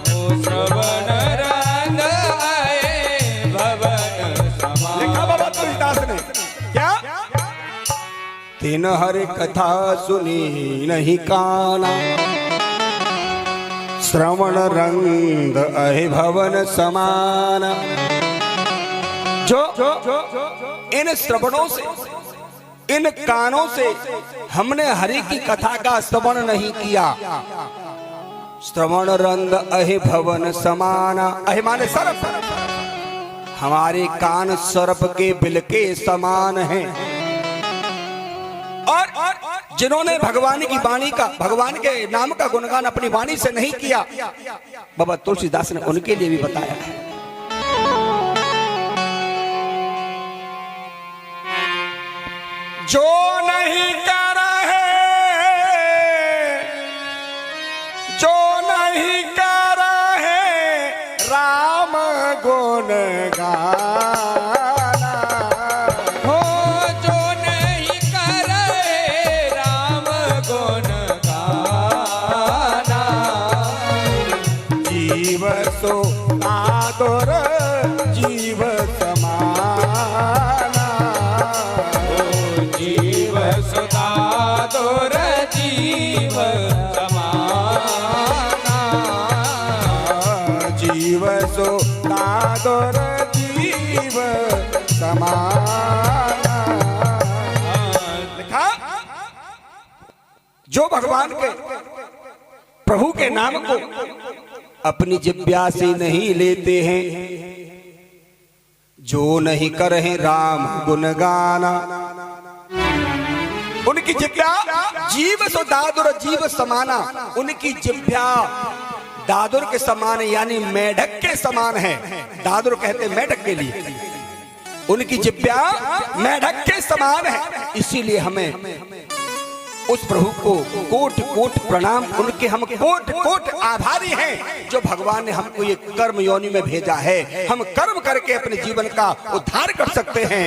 ओ श्रवण रंग है भवन समाना। लिखा बाबा तुलसीदास ने क्या? तीन हर कथा सुनी नहीं काना, श्रवण रंग अहि भवन समान। जो इन श्रवणों से, इन कानों से हमने हरि की कथा का श्रवण नहीं किया, श्रवण रंग अहि भवन समान। अहि माने सर्प, हमारे कान सर्प के बिल के समान हैं। और जिन्होंने भगवान की वाणी का, भगवान के नाम का गुणगान अपनी वाणी से नहीं किया, बाबा तुलसीदास ने उनके लिए भी बताया है। जो नहीं कर है, जो नहीं कर है राम गुण गाना। हो जो नहीं करे राम गुण गाना। जीव सो आदर जीव समाना। जीव सदा दोर जीव समाना। जीव सो आदर जीव समाना। लिखा? जो भगवान के, प्रभु के नाम को अपनी जिह्वा से नहीं लेते हैं, जो नहीं करे राम गुणगाना, उनकी जिह्वा जीव सो दादुर जीव समाना। उनकी जिह्वा दादुर के समान यानी मेढक के समान है। दादुर कहते मेढक के लिए, उनकी जिह्वा मेढक के समान है। इसीलिए हमें उस प्रभु को कोट कोट प्रणाम, उनके हम कोट कोट आभारी हैं जो भगवान ने हमको ये कर्म योनि में भेजा है। हम कर्म करके अपने जीवन का उद्धार कर सकते हैं,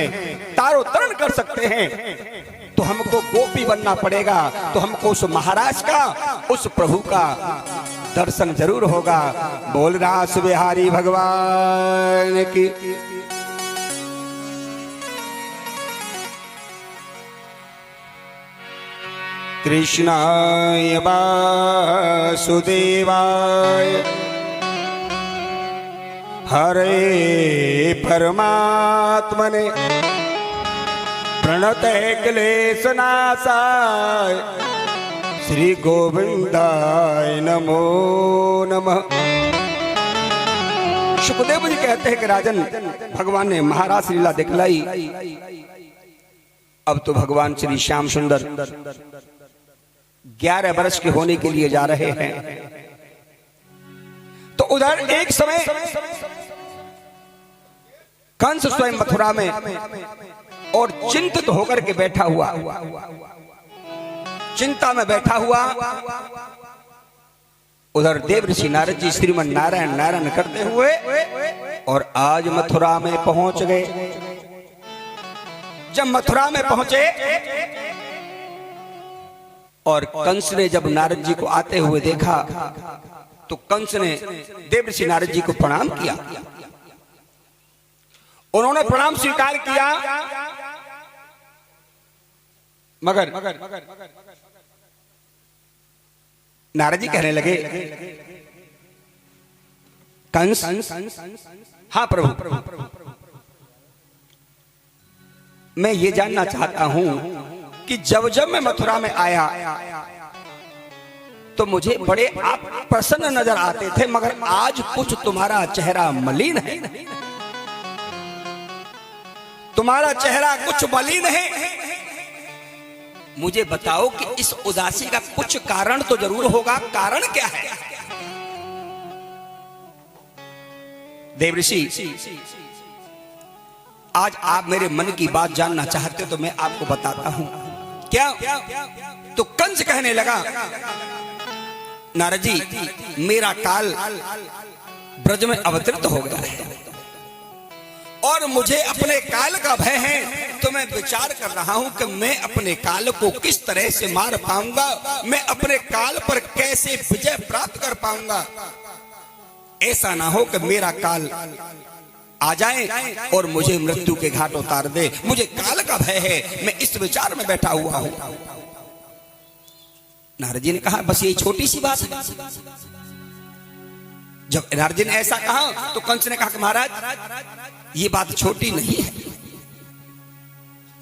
तारोतरण कर सकते हैं। तो हमको गोपी बनना पड़ेगा, तो हमको उस महाराज का, उस प्रभु का दर्शन जरूर होगा। बोल रास बिहारी भगवान की। कृष्णाय वासुदेवाय हरे परमात्मने प्रणतः क्लेशनाशाय श्री गोविंदाय नमो नमः। सुखदेव जी कहते हैं कि राजन, भगवान ने महारास लीला दिखलाई, अब तो भगवान श्री श्याम सुंदर 11 वर्ष के होने के लिए जा रहे हैं। तो उधर एक समय कंस स्वयं मथुरा में और चिंतित होकर के बैठा हुआ, चिंता में बैठा हुआ। उधर देव ऋषि नारद जी श्रीमन नारायण नारायण करते हुए और आज मथुरा में पहुंच गए। जब मथुरा में पहुंचे और कंस ने जब नारद जी को आते हुए देखा, तो कंस ने देव ऋषि नारद जी को प्रणाम किया। उन्होंने प्रणाम स्वीकार किया, मगर नारद जी कहने लगे, कंस, हाँ प्रभु, मैं ये जानना चाहता हूं कि जब जब मैं मथुरा में आया तो मुझे बड़े आप प्रसन्न नजर आते थे, मगर आज कुछ तुम्हारा चेहरा मलिन है, तुम्हारा चेहरा कुछ मलिन है। मुझे बताओ कि इस उदासी का कुछ कारण तो जरूर होगा, कारण क्या है? देव ऋषि आज आप मेरे मन की बात जानना चाहते हो तो मैं आपको बताता हूं। क्या? तो कंस कहने लगा, नारद जी मेरा काल ब्रज में अवतरित हो गया है और मुझे अपने काल का भय है, तो मैं विचार कर रहा हूं कि मैं अपने काल को किस तरह से मार पाऊंगा, मैं अपने काल पर कैसे विजय प्राप्त कर पाऊंगा। ऐसा ना हो कि मेरा काल आ जाए और मुझे मृत्यु के घाट उतार दे। मुझे काल का भय है, मैं इस विचार में बैठा हुआ हूं। नारद जी ने कहा बस ये छोटी सी बात है। जब नारद जी ने ऐसा कहा तो कंस ने कहा कि महाराज ये बात छोटी नहीं है,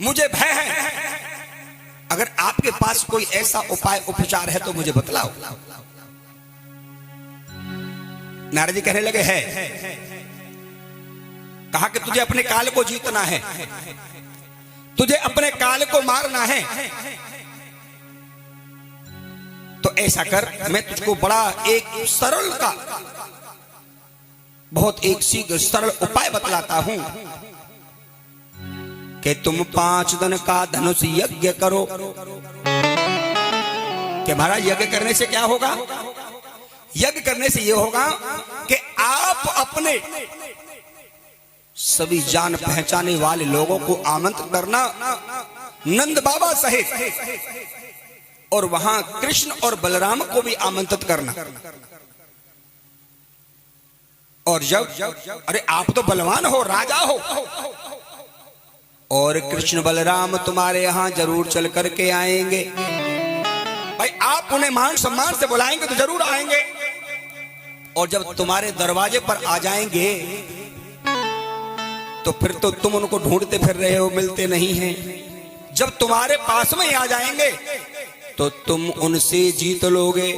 मुझे भय है। अगर आपके पास कोई ऐसा उपाय उपचार है तो मुझे बतलाओ। नारद जी कहने लगे है। कहा कि तुझे अपने काल को जीतना है, तुझे अपने काल को मारना है, तो ऐसा कर, मैं तुझको बड़ा एक सरल का बहुत एक शीघ्र सरल उपाय बतलाता हूं कि तुम 5 दिन का धनुष यज्ञ करो। कि महाराज यज्ञ करने से क्या होगा? यज्ञ करने से यह होगा कि आप अपने सभी जान पहचाने वाले लोगों को आमंत्रित करना, नंद बाबा सहित, और वहां कृष्ण और बलराम को भी आमंत्रित करना। और जब अरे आप तो बलवान हो, राजा हो, और कृष्ण बलराम तुम्हारे यहां जरूर चल करके आएंगे। भाई आप उन्हें मान सम्मान से बुलाएंगे तो जरूर आएंगे, और जब तुम्हारे दरवाजे पर आ जाएंगे तो फिर तो तुम उनको ढूंढते फिर रहे हो, मिलते नहीं हैं। जब तुम्हारे पास में ही आ जाएंगे तो तुम उनसे जीत लोगे।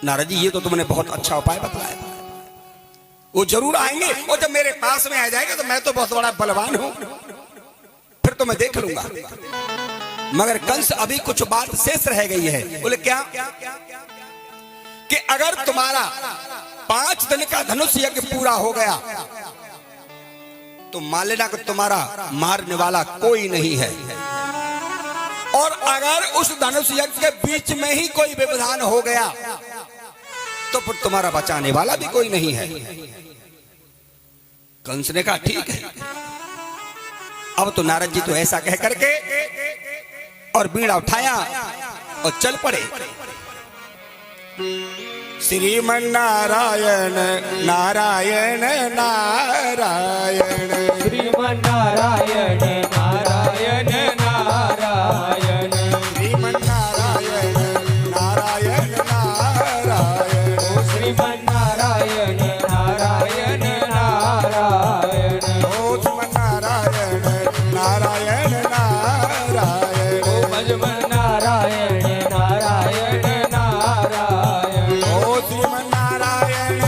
नारद जी ये तो तुमने बहुत अच्छा उपाय बतलाया, वो जरूर आएंगे, और जब मेरे पास में आ जाएगा तो मैं तो बहुत बड़ा बलवान हूं, फिर तो मैं देख लूंगा। मगर कंस अभी कुछ बात शेष रह गई है। बोले क्या? कि अगर तुम्हारा 5 दिन का धनुष यज्ञ पूरा हो गया तो मान लेना कि तुम्हारा मारने वाला कोई नहीं है, और अगर उस धनुष यज्ञ के बीच में ही कोई व्यवधान हो गया तो फिर तुम्हारा बचाने वाला भी कोई नहीं है। कंस ने कहा ठीक है। अब तो नारद जी तो ऐसा कह करके और बीड़ा उठाया और चल पड़े। श्रीमन नारायण नारायण नारायण, श्रीमन नारायण नारायण नारायण, श्रीमन नारायण नारायण नारायण, ओ श्रीमन नारायण नारायण नारायण, ओ श्रीमन नारायण नारायण नारायण, ओ भजमन नारायण नारायण नारायण, ओ श्रीमन नारायण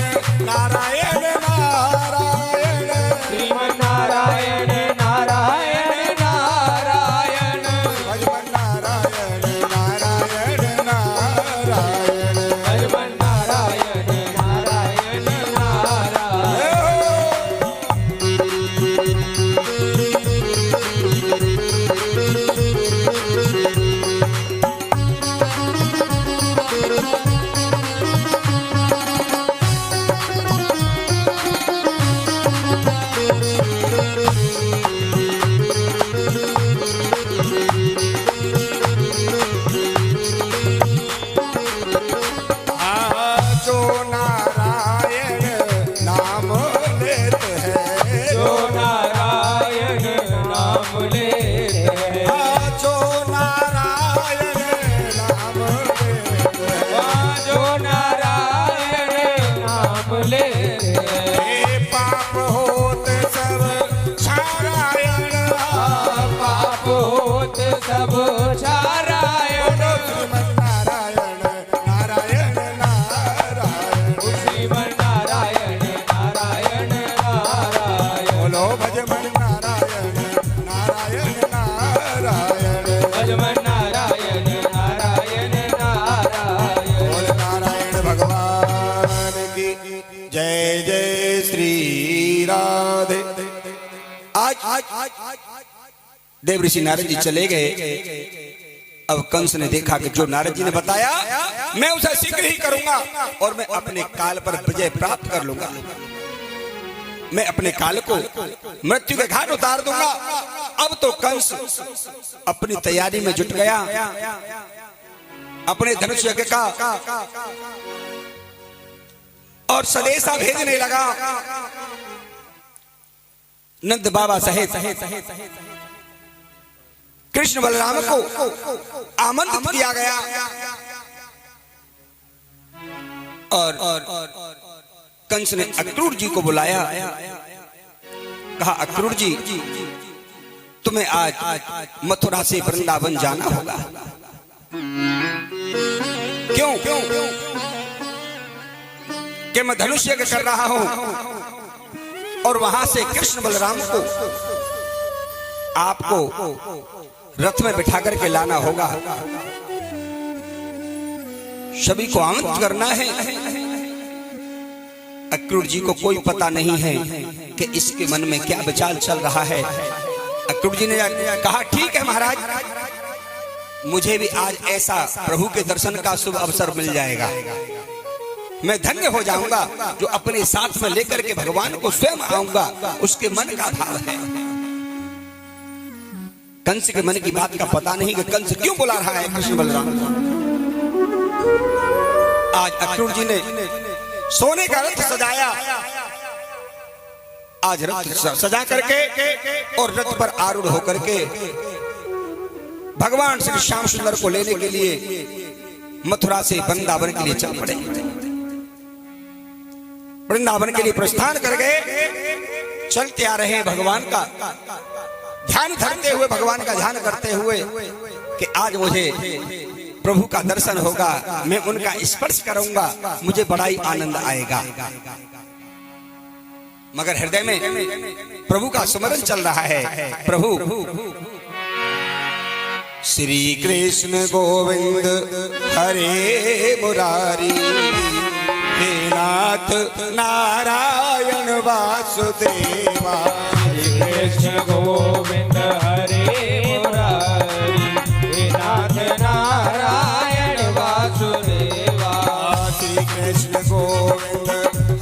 नारायण नारायण, श्रीमन नारायण नारायण नारायण, भजमन नारायण नारायण नारायण, भजमन नारायण नारायण नारायण। जो नारायण नाम लेते हैं, जो नारायण नाम लेते हैं, जो नारायण नाम लेते हैं, जो नारायण नाम लेते हैं, हे पाप होते सब छारायण, पाप होत सब छारायण, श्रीमन नारायण नारायण नारायण, श्रीमन नारायण नारायण नारायण, बोलो भजमन नारायण नारायण नारायण, भजमन नारायण नारायण नारायण। बोल नारायण भगवान की जय जय श्री राधे। आज देव ऋषि नारद जी चले गए। अब कंस ने देखा कि जो नारद जी ने बताया मैं उसे शीघ्र ही करूंगा और मैं अपने काल पर विजय प्राप्त कर लूंगा। मैं अपने काल को मृत्यु के घाट उतार दूंगा। अब तो कंस अपनी तैयारी में जुट गया। अपने धनुष यज्ञ का और संदेशा भेजने लगा। नंद बाबा सहित कृष्ण बलराम को आमंत्रित किया गया और कंस ने अक्रूर जी को बुलाया। कहा अक्रूर जी तुम्हें आज मथुरा से वृंदावन जाना होगा। क्यों? कि मैं धनुष यज्ञ कर रहा हूं और वहां से कृष्ण बलराम को आपको रथ में बिठा करके लाना होगा। सभी को आमंत्रित करना है। अक्रूर जी को कोई पता नहीं है कि इसके मन में क्या विचार चल रहा है। अक्रूर जी ने कहा ठीक है महाराज, मुझे भी आज ऐसा प्रभु के दर्शन का शुभ अवसर मिल जाएगा। मैं धन्य हो जाऊंगा जो अपने साथ में लेकर के भगवान को स्वयं आऊंगा। उसके मन का भाव है। कंस के मन की बात का पता नहीं कि कंस क्यों बुला रहा है कृष्ण बलराम। आज अक्रूर जी ने सोने का रथ सजाया। आज रथ सजा करके और रथ पर आरूढ़ होकर के भगवान श्री श्याम सुंदर को लेने के लिए मथुरा से वृंदावन के लिए चल पड़े। वृंदावन के लिए प्रस्थान कर गए। चलते आ रहे हैं भगवान का ध्यान धरते हुए, भगवान का ध्यान करते हुए कि आज मुझे प्रभु का दर्शन होगा, मैं उनका स्पर्श करूंगा, मुझे बड़ा ही आनंद आएगा। मगर हृदय में प्रभु का स्मरण चल रहा है। प्रभु श्री कृष्ण गोविंद हरे मुरारी, हे नाथ नारायण वासुदेवा। कृष्ण गोविंद हरे मुरारी, हे नाथ नारायण वासुदेवा। श्री कृष्ण गोविंद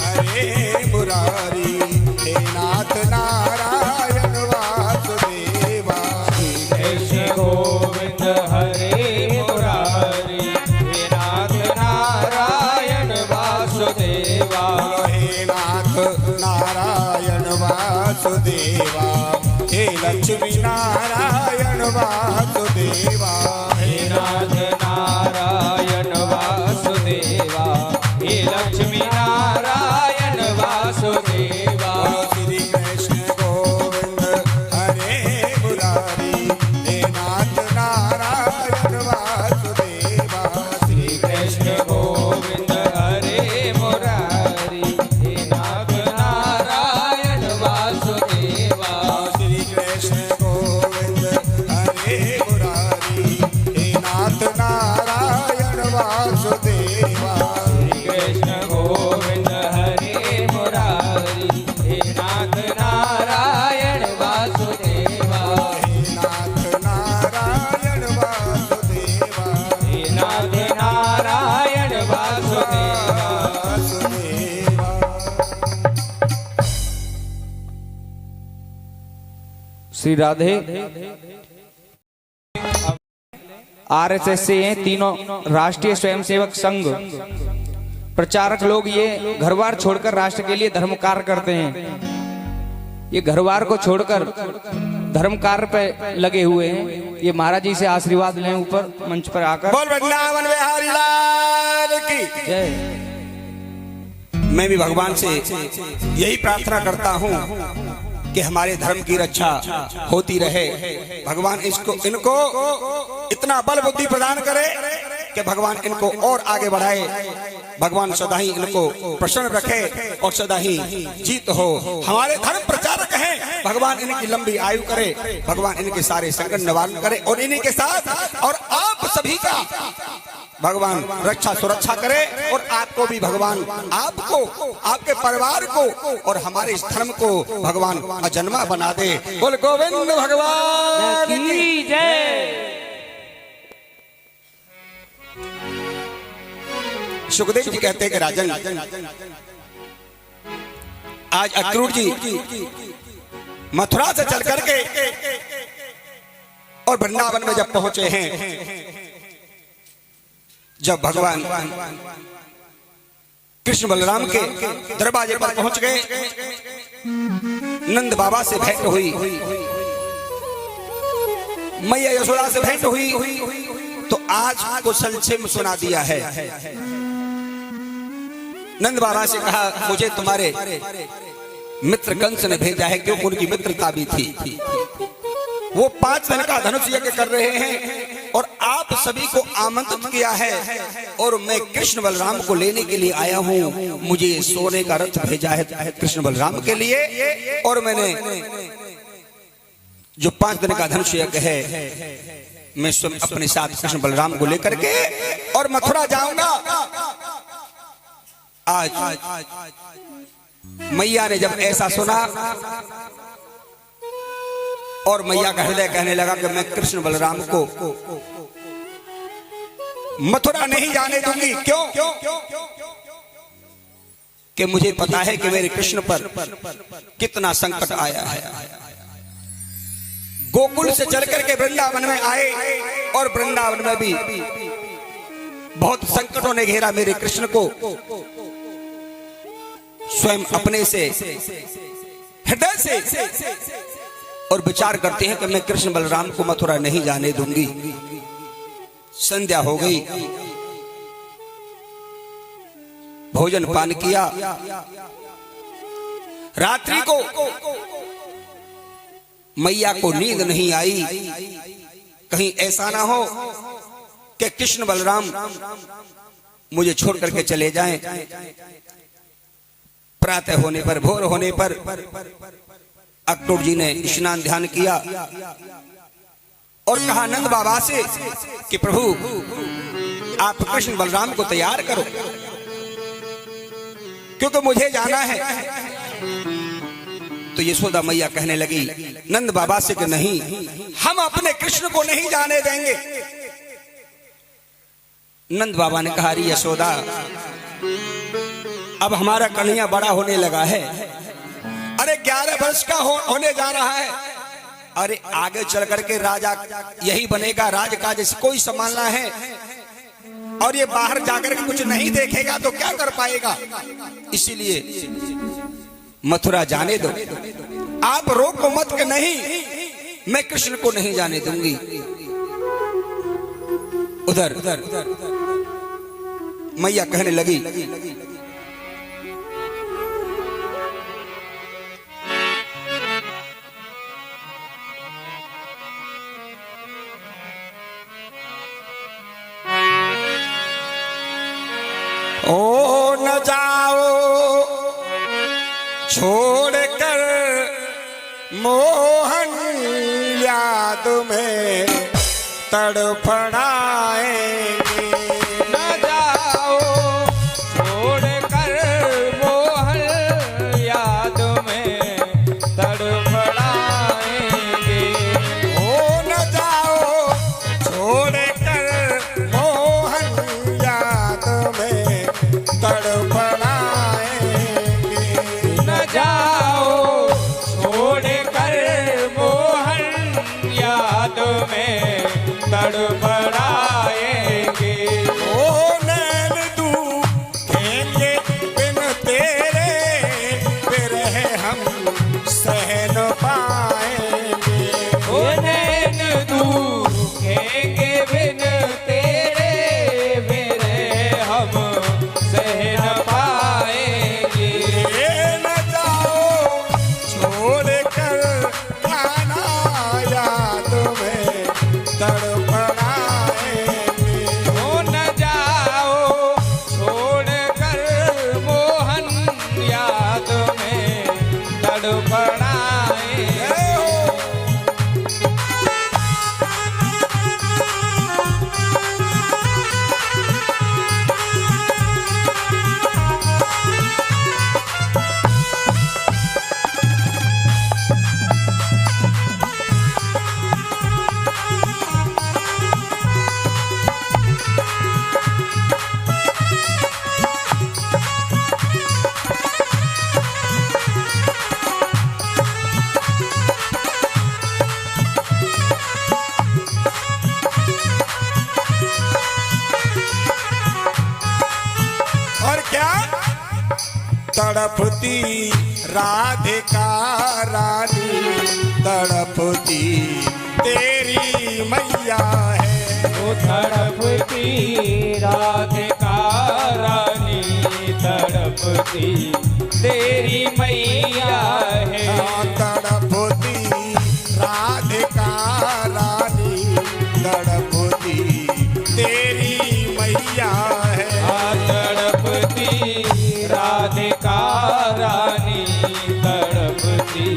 हरे मुरारी, हे नाथ नारायण वासुदेवा। कृष्ण गोविंद हरे मुरारी, हे नाथ नारायण वासुदेवा। हे नाथ नारायण वासुदेवा, हे लक्ष्मी नारायण वासुदेवा। हे नाथ नारायण वासुदेवा, हे लक्ष्मी नारायण वासुदेवा। श्री कृष्ण गोविंद हरे मुरारी, हे नाथ नारायण वासुदेवा। श्री कृष्ण गोविंद हरे मुरारी, हे नाथ नारायण वासुदेवा। श्री कृष्ण गोविंद हरे मुरारी, हे नाथ नारायण वासुदेवा। श्री कृष्ण गोविंद हरे मुरारी, हे नाथ नारायण वासुदेवा। हे नाथ नारायण वासुदेवा। हे नाथ नारायण वासुदेवा। वासुदेवा। श्री राधे। आरएसएस से हैं तीनों राष्ट्रीय स्वयंसेवक संघ प्रचारक लोग। ये घरबार छोड़कर राष्ट्र के लिए धर्म कार्य करते हैं। ये घरबार को छोड़कर धर्म कार्य पे लगे हुए हैं। ये महाराज जी से आशीर्वाद लें ऊपर मंच पर आकर। बोल वृंदावन बिहारी लाल की जय। मैं भी भगवान से यही प्रार्थना करता हूँ कि हमारे धर्म की रक्षा होती रहे। भगवान इनको इतना बल बुद्धि प्रदान करे कि भगवान इनको और आगे बढ़ाए। भगवान सदा ही इनको प्रसन्न रखे और सदा ही जीत हो। हमारे धर्म प्रचारक हैं, भगवान इनकी लंबी आयु करे, भगवान इनके सारे संकट निवारण करे और इन्हीं के साथ और आप सभी का भगवान रक्षा सुरक्षा करे और आपको भी भगवान, आपको, आपके परिवार को और हमारे इस धर्म को भगवान अजन्मा बना दे। बोल गोविंद भगवान की जय। सुखदेव जी कहते हैं कि राजन, आज अक्रूर जी मथुरा से चल करके और वृंदावन में जब पहुंचे हैं, जब भगवान कृष्ण बलराम के दरवाजे पर पहुंच गए, नंद बाबा से भेंट हुई, मैया यशोदा से भेंट हुई, तो आज को संक्षेप में सुना दिया है। नंद बाबा से कहा, मुझे तुम्हारे मित्र कंस ने भेजा है, क्योंकि उनकी मित्रता भी थी। वो 5 दिन का धनुष यज्ञ कर रहे हैं और आप सभी को आमंत्रित किया है, और मैं कृष्ण बलराम को लेने के लिए आया हूं। मुझे सोने का रथ भेजा है कृष्ण बलराम के लिए, और मैंने जो 5 दिन का धनुष यज्ञ है, मैं स्वयं अपने साथ कृष्ण बलराम को लेकर के और मथुरा जाऊंगा। आज मैया ने जब ऐसा सुना, और मैया का हृदय कहने लगा कि मैं कृष्ण बलराम को मथुरा नहीं जाने दूंगी। क्यों? कि मुझे पता है कि मेरे कृष्ण पर कितना संकट आया है। गोकुल से चल करके वृंदावन में आए, और वृंदावन में भी बहुत संकटों ने घेरा मेरे कृष्ण को। स्वयं अपने से, हृदय से, और विचार करते हैं कि मैं कृष्ण बलराम को मथुरा नहीं जाने दूंगी। संध्या हो गई, भोजन पान किया, रात्रि को मैया को नींद नहीं आई। कहीं ऐसा ना हो कि कृष्ण बलराम मुझे छोड़ करके चले जाएं। प्रातः होने पर, भोर होने पर अक्रूर जी ने स्नान ध्यान किया और कहा नंद बाबा से कि प्रभु आप कृष्ण बलराम को तैयार करो, क्योंकि मुझे जाना है। तो यशोदा मैया कहने लगी नंद बाबा से कि नहीं, हम अपने कृष्ण को नहीं जाने देंगे। नंद बाबा ने कहा, अरे यशोदा, अब हमारा कन्हैया बड़ा होने लगा है, अरे 11 वर्ष का होने जा रहा है। अरे आगे चल करके राजा यही बनेगा, राजकाज कोई संभालना है, और ये बाहर जाकर के कुछ नहीं देखेगा तो क्या कर पाएगा। इसीलिए मथुरा जाने दो, आप रोको मत के नहीं, मैं कृष्ण को नहीं जाने दूंगी। उधर मैया कहने लगी, ओ न जाओ छोड़कर मोहन, याद में तड़फड़ाएंगे। न जाओ छोड़कर मोहन, याद में तड़फड़ाएंगे। ओ न जाओ छोड़कर मोहन, याद में तड़फड़ाएंगे। न जाओ छोड़कर मोहन, याद में तड़फड़ाएंगे। ओ नैन दुखेंगे बिन तेरे, बिरह हम सह न पाएंगे। ओ नैन दुखेंगे बिन तेरे, बिरह हम सह न पाएंगे। ये न जाओ छोड़ कर खाना, याद में तड़पड़ाएंगे। तड़पती राधिका रानी, तड़पती तेरी मैया है। वो तड़पती राधिका रानी, तड़पती तेरी मैया है। तड़पती राधिका रानी, तड़पती तेरी मैया है। तड़पती राधिका रानी, तड़पती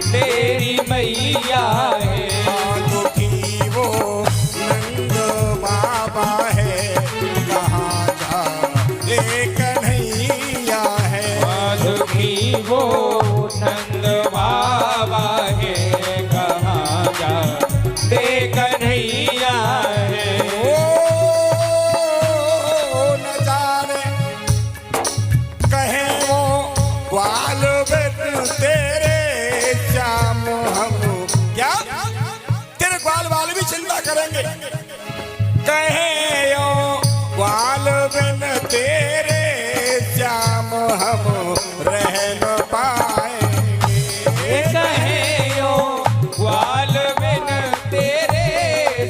तेरी मैया है। दुखी वो नंद बाबा है, कहाँ जा एक कन्हैया है। दुखी वो नंद बाबा है, कहाँ जा दे कन्हैया है। न जाने कहे वो ग्वाल बेट तेरे श्याम, हम क्या तेरे ग्वाल वाल भी चिंता करेंगे। कहे यो ग्वाल बिन तेरे श्याम, हम रह न पाएंगे। कहे यो ग्वाल बिन तेरे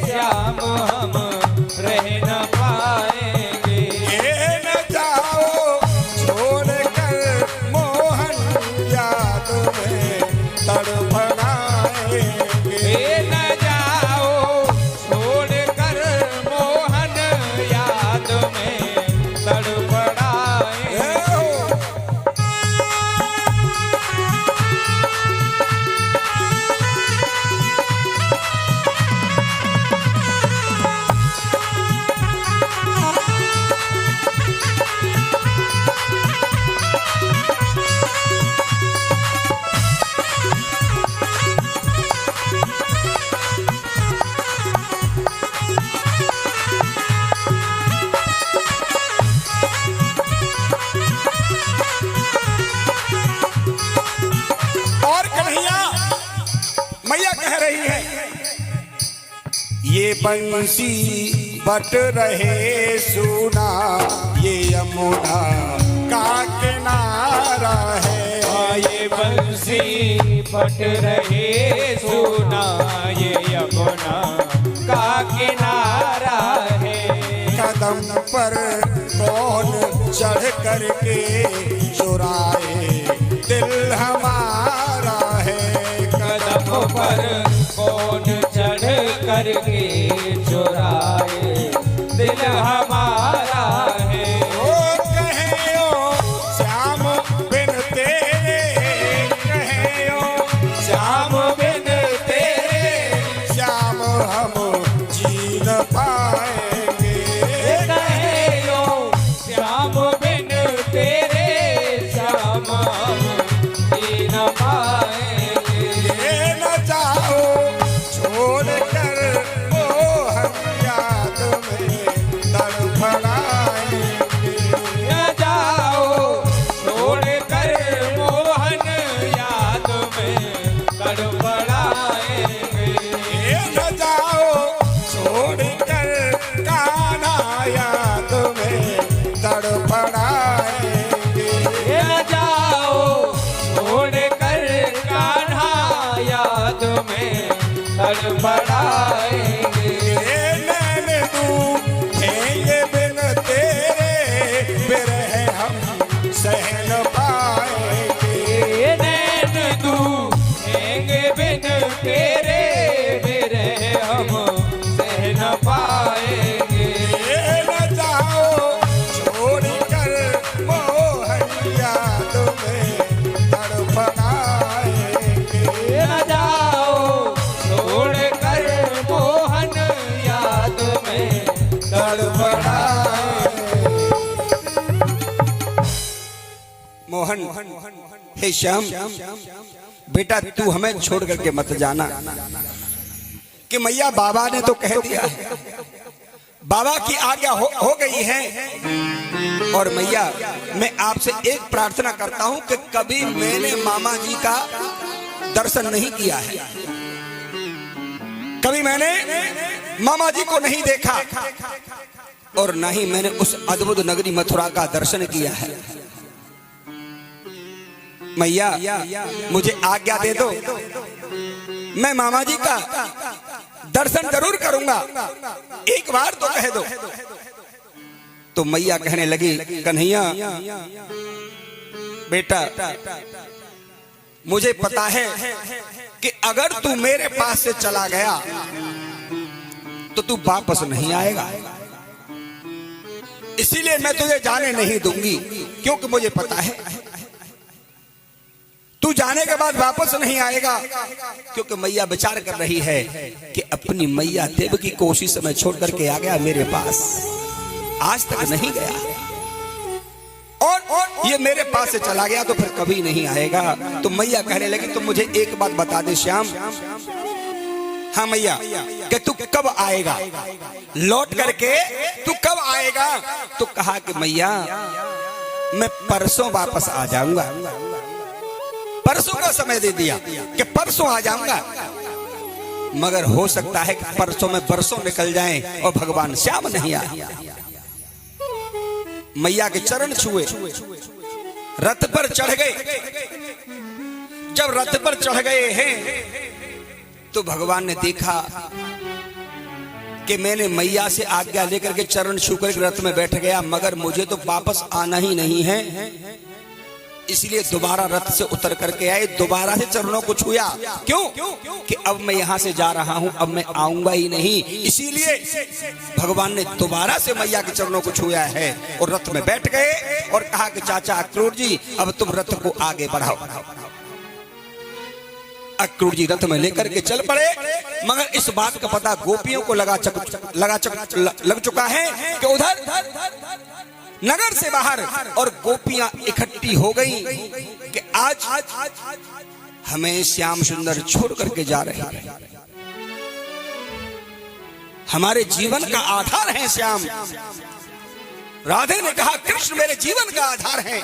श्याम, हम रह न पाएंगे। ये न जाओ छोड़ कर मोहन, याद में तड़पड़ाएंगे। ये न जाओ छोड़ कर मोहन, याद में तड़पड़ाएंगे। और कन्हैया मैया कह रही है, ये बंसी बट रहे सुना, ये यमुना का किनारा है। ये बंसी बट रहे सुना, ये यमुना का किनारा है। कदम पर कौन चढ़ करके चुराए दिल हमारा है। कदम पर कौन चढ़ करके चुराए दिल हमारा है। ओ कहे ओ श्याम बिन तेरे, कहे ओ श्याम बिन तेरे, श्याम हम जी न पाएंगे। कहे यो श्याम बिन तेरे, श्याम हम जी न पाएंगे। ये न जाओ छोड़ कर मोहन, याद में तड़फड़ाएंगे। न जाओ छोड़ कर मोहन, याद में तड़पड़ाएंगे। ये न जाओ छोड़ कर कान्हा, याद में तड़फड़ाएंगे। न जाओ छोड़ कर कान्हा, याद में तड़पड़ाएंगे। ये नैन दूखेंगे बिन तेरे, बिरह हम सह न पाएंगे। ये नैन दूखेंगे बिन तेरे, बिरह हम सह न पाएंगे। ये न जाओ छोड़ कर मोहन, याद में तड़फड़ाएंगे। न जाओ छोड़ कर मोहन, याद में तड़पड़ाएंगे। मोहन, हे श्याम, बेटा तू हमें छोड़ करके मत जाना। कि मैया बाबा ने तो कह दिया है, बाबा की आज्ञा हो गई है। और मैया मैं आपसे एक प्रार्थना करता हूं कि कभी मैंने मामा जी का दर्शन नहीं किया है, कभी मैंने मामा जी को नहीं देखा, और न ही मैंने उस अद्भुत नगरी मथुरा का दर्शन किया है। मैया मुझे आज्ञा दे दो, मैं मामा जी का दर्शन जरूर करूंगा, एक बार तो कह दो। तो मैया कहने लगी, कन्हैया बेटा, मुझे पता है कि अगर तू मेरे पास से चला गया तो तू वापस नहीं आएगा, इसीलिए मैं तुझे जाने नहीं दूंगी, क्योंकि मुझे पता है तू जाने के बाद वापस नहीं आएगा। क्योंकि मैया विचार कर रही है कि अपनी मैया देव की कोशिश में छोड़ करके आ गया मेरे पास, आज तक नहीं गया, और ये मेरे पास से चला गया तो फिर कभी नहीं आएगा। तो मैया कहने लगी, तुम मुझे एक बात बता दे श्याम। हाँ मैया, कि तू कब आएगा, लौट करके तू कब आएगा? तो कहा कि मैया मैं परसों वापस आ जाऊंगा। परसों का समय दे दिया कि परसों आ जाऊंगा, मगर हो सकता है कि परसों में बरसों निकल जाएं और भगवान श्याम नहीं आए। मैया के चरण छुए, रथ पर चढ़ गए। जब रथ पर चढ़ गए हैं तो भगवान ने देखा कि मैंने मैया से आज्ञा लेकर के चरण छू कर रथ में बैठ गया, मगर मुझे तो वापस आना ही नहीं है, इसलिए दोबारा रथ से उतर करके आए, दोबारा से चरणों को छुया। क्यों? कि अब मैं यहां से जा रहा हूं, अब मैं आऊंगा ही नहीं, इसीलिए भगवान ने दोबारा से मैया के चरणों को छुया है और रथ में बैठ गए और कहा कि चाचा अक्रूर जी, अब तुम रथ को आगे बढ़ाओ। अक्रूर जी रथ में लेकर के चल पड़े, मगर इस बात का पता गोपियों को लग चुका है कि उधर नगर से बाहर और गोपियां इकट्ठी हो गई कि आज हमें श्याम सुंदर छोड़ करके जा रहे हैं, हमारे जीवन का आधार है श्याम। राधे ने कहा, कृष्ण मेरे जीवन का आधार है,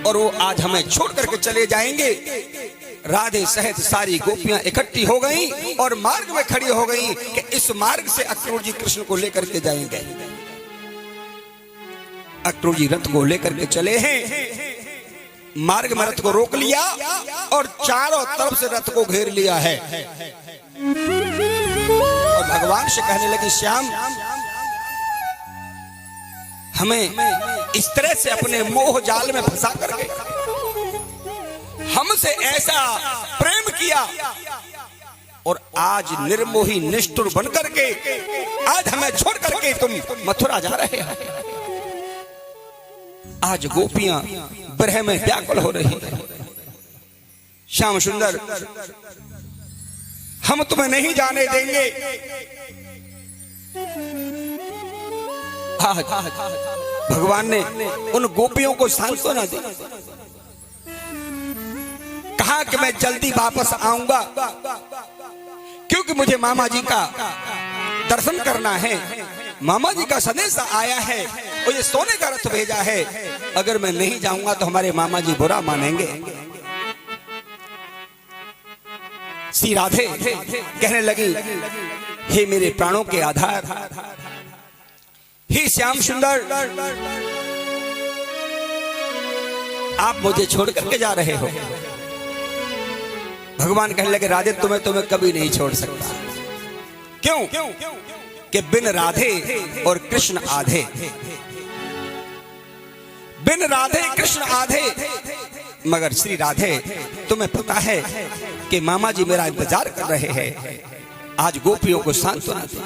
और वो आज हमें छोड़ करके चले जाएंगे। राधे सहित सारी गोपियां इकट्ठी हो गई और मार्ग में खड़ी हो गई कि इस मार्ग से अक्रूर जी कृष्ण को लेकर के जाएंगे। अक्रूर जी रथ को लेकर के चले हैं, मार्ग में रथ को रोक लिया और चारों तरफ से रथ को घेर लिया है, और भगवान से कहने लगी, श्याम हमें इस तरह से अपने मोह जाल में फंसा करके हमसे ऐसा प्रेम किया, और आज निर्मोही निष्ठुर बन करके आज हमें छोड़ करके तुम मथुरा जा रहे हो। आज गोपियां विरह में व्याकुल हो रही है। श्याम सुंदर, हम तुम्हें नहीं जाने देंगे। आज भगवान ने उन गोपियों को सांत्वना दी, कहा कि मैं जल्दी वापस आऊंगा, क्योंकि मुझे मामा जी का दर्शन करना है। मामा जी का संदेश आया है और ये सोने का रथ भेजा है, अगर मैं नहीं जाऊंगा तो हमारे मामा जी बुरा मानेंगे। श्री राधे कहने लगी, हे मेरे प्राणों के आधार, हे श्याम सुंदर, आप मुझे छोड़ करके जा रहे हो। भगवान कहने लगे, राधे तुम्हें कभी नहीं छोड़ सकता। क्यों? कि बिन राधे और कृष्ण आधे, बिन राधे कृष्ण आधे। मगर श्री राधे, तुम्हें पता है कि मामा जी मेरा इंतजार कर रहे हैं, आज गोपियों को सांत्वना दी।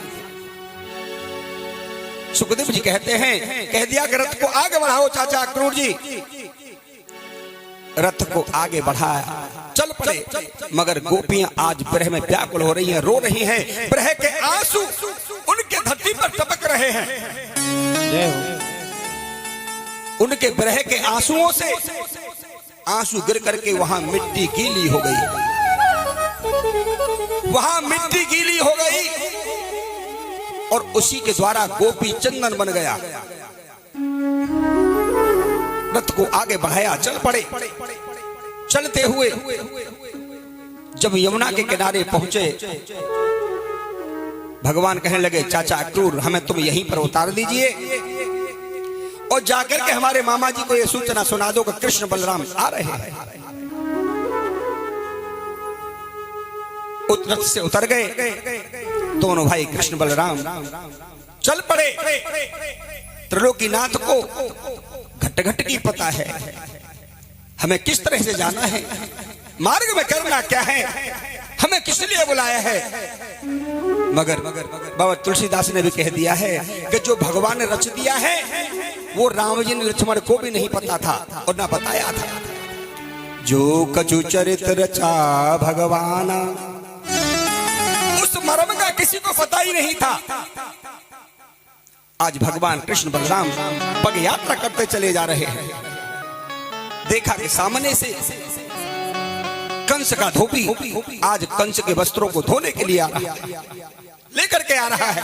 सुखदेव जी कहते हैं, कह दिया कि रथ को आगे बढ़ाओ चाचा अक्रूर जी। रथ को आगे बढ़ाया, चल पड़े, मगर गोपियां आज विरह में व्याकुल हो रही हैं, रो रही हैं। विरह के आंसू उनके धरती पर टपक रहे हैं। उनके विरह के आंसुओं से आंसू गिर करके वहां मिट्टी गीली हो गई, वहां मिट्टी गीली हो गई, और उसी के द्वारा गोपी चंदन बन गया। रथ को आगे बढ़ाया, चल पड़े। चलते हुए जब यमुना के किनारे पहुंचे, भगवान कहने लगे, चाचा अक्रूर, हमें तुम यहीं पर उतार दीजिए और जाकर के हमारे मामा जी को यह सूचना सुना दो कि कृष्ण बलराम आ रहे हैं। रथ से उतर गए दोनों भाई कृष्ण बलराम, चल पड़े। त्रिलोकीनाथ को घट घट की पता है हमें किस तरह से जाना है, मार्ग में करना क्या है, हमें किस लिए बुलाया है। मगर बाबा तुलसीदास ने भी कह दिया है कि जो भगवान ने रच दिया है वो राम जी ने लक्ष्मण को भी नहीं पता था और ना बताया था। जो कछु चरित्र रचा भगवान, उस मर्म का किसी को पता ही नहीं था। आज भगवान कृष्ण बलराम पग यात्रा करते चले जा रहे हैं। देखा कि सामने से कंस का धोबी आज कंस के वस्त्रों को धोने के लिए आ रहा है, लेकर के आ रहा है।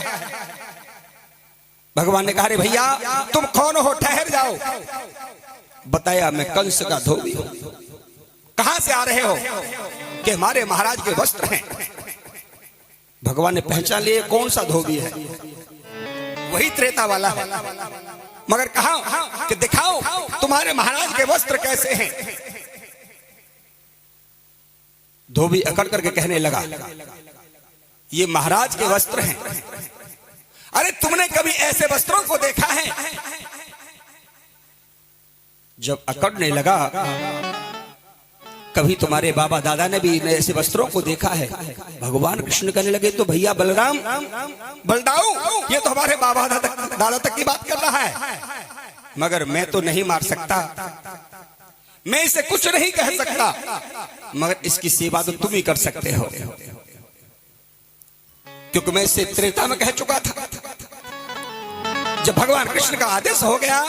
भगवान ने कहा रे भैया तुम कौन हो, ठहर जाओ। बताया मैं कंस का धोबी हूं। कहां से आ रहे हो? कि हमारे महाराज के वस्त्र हैं। भगवान ने पहचान लिए कौन सा धोबी है, वही त्रेता वाला है। मगर कहा कि दिखाओ तुम्हारे महाराज के वस्त्र कैसे हैं। धोबी अकड़ करके कहने लगा ये महाराज के वस्त्र हैं। अरे तुमने कभी ऐसे वस्त्रों को देखा है? जब अकड़ने लगा कभी तुम्हारे बाबा दादा ने भी ऐसे वस्त्रों को देखा है। भगवान कृष्ण कहने लगे तो भैया बलराम बलदाऊ ये तो हमारे बाबा दादा तक की बात कर रहा है, मगर मैं तो नहीं मार सकता, मैं इसे कुछ नहीं कह सकता, मगर इसकी सेवा तो तुम ही कर सकते हो, क्योंकि मैं इसे त्रेता में कह चुका था। जब भगवान कृष्ण का आदेश हो गया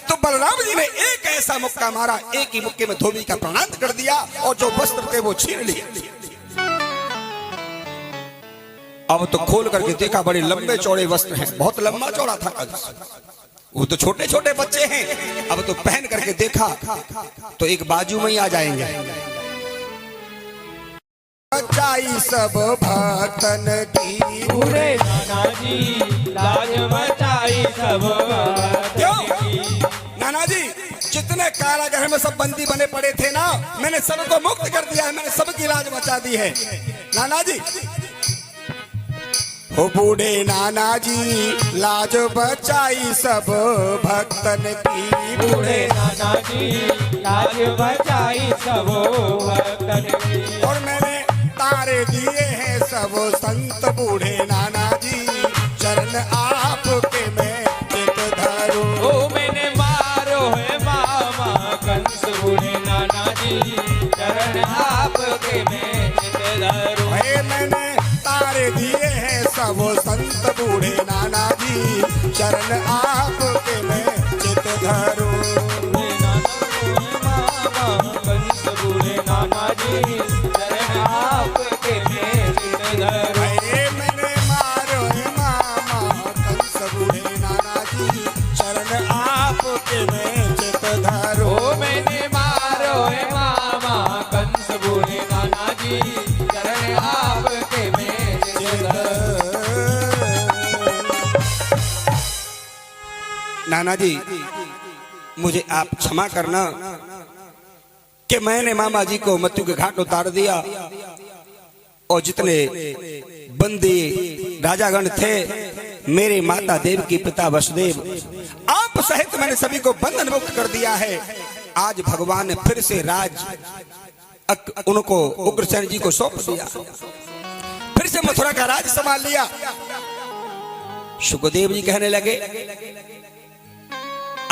तो बलराम जी ने एक ऐसा मुक्का मारा, एक ही मुक्के में धोबी का प्राणांत कर दिया और जो वस्त्र थे वो छीन लिए। अब तो खोल करके देखा बड़े लंबे चौड़े वस्त्र हैं, बहुत लंबा चौड़ा था कंस। वो तो छोटे छोटे बच्चे हैं। अब तो पहन करके देखा तो एक बाजू में ही आ जाएंगे। बचाई सब भक्तन की पूरे नाना जी लाज बचाई सब क्यों? नाना जी जितने कारागृह में सब बंदी बने पड़े थे ना, मैंने सबको मुक्त कर दिया है, मैंने सबकी लाज बचा दी है। नाना जी हो बूढ़े नाना जी लाज बचाई सब भक्तन की। बूढ़े नाना जी लाज बचाई सब भक्तन की। और मैंने तारे दिए हैं सब संत बूढ़े नाना जी, चरण आपके मैं चित धरूं। ओ मैंने मारो है मामा कंस बूढ़े नाना जी, चरण आपके मैं चित धरूं। मैंने तारे दिए हैं सब संत बूढ़े नाना जी, चरण आपके मैं चित धरूं। मामा कंस बूढ़े नाना जी, चरण आपके मैं चित धरूं। मैंने मारो है मामा कंस बूढ़े नाना जी, चरण आपके मैं चित धरूं। ओ मैंने मारो है मामा कंस बूढ़े नाना जी, चरण आपके मैं चित धरूं। नाना जी मुझे आप क्षमा करना कि मैंने मामा जी को मृत्यु के घाट उतार दिया और जितने बंदी राजागण थे, मेरे माता देव की पिता वसुदेव, आप सहित मैंने सभी को बंधन मुक्त कर दिया है। आज भगवान ने फिर से राज उनको उग्रसेन जी को सौंप दिया, फिर से मथुरा का राज संभाल लिया। सुखदेव जी कहने लगे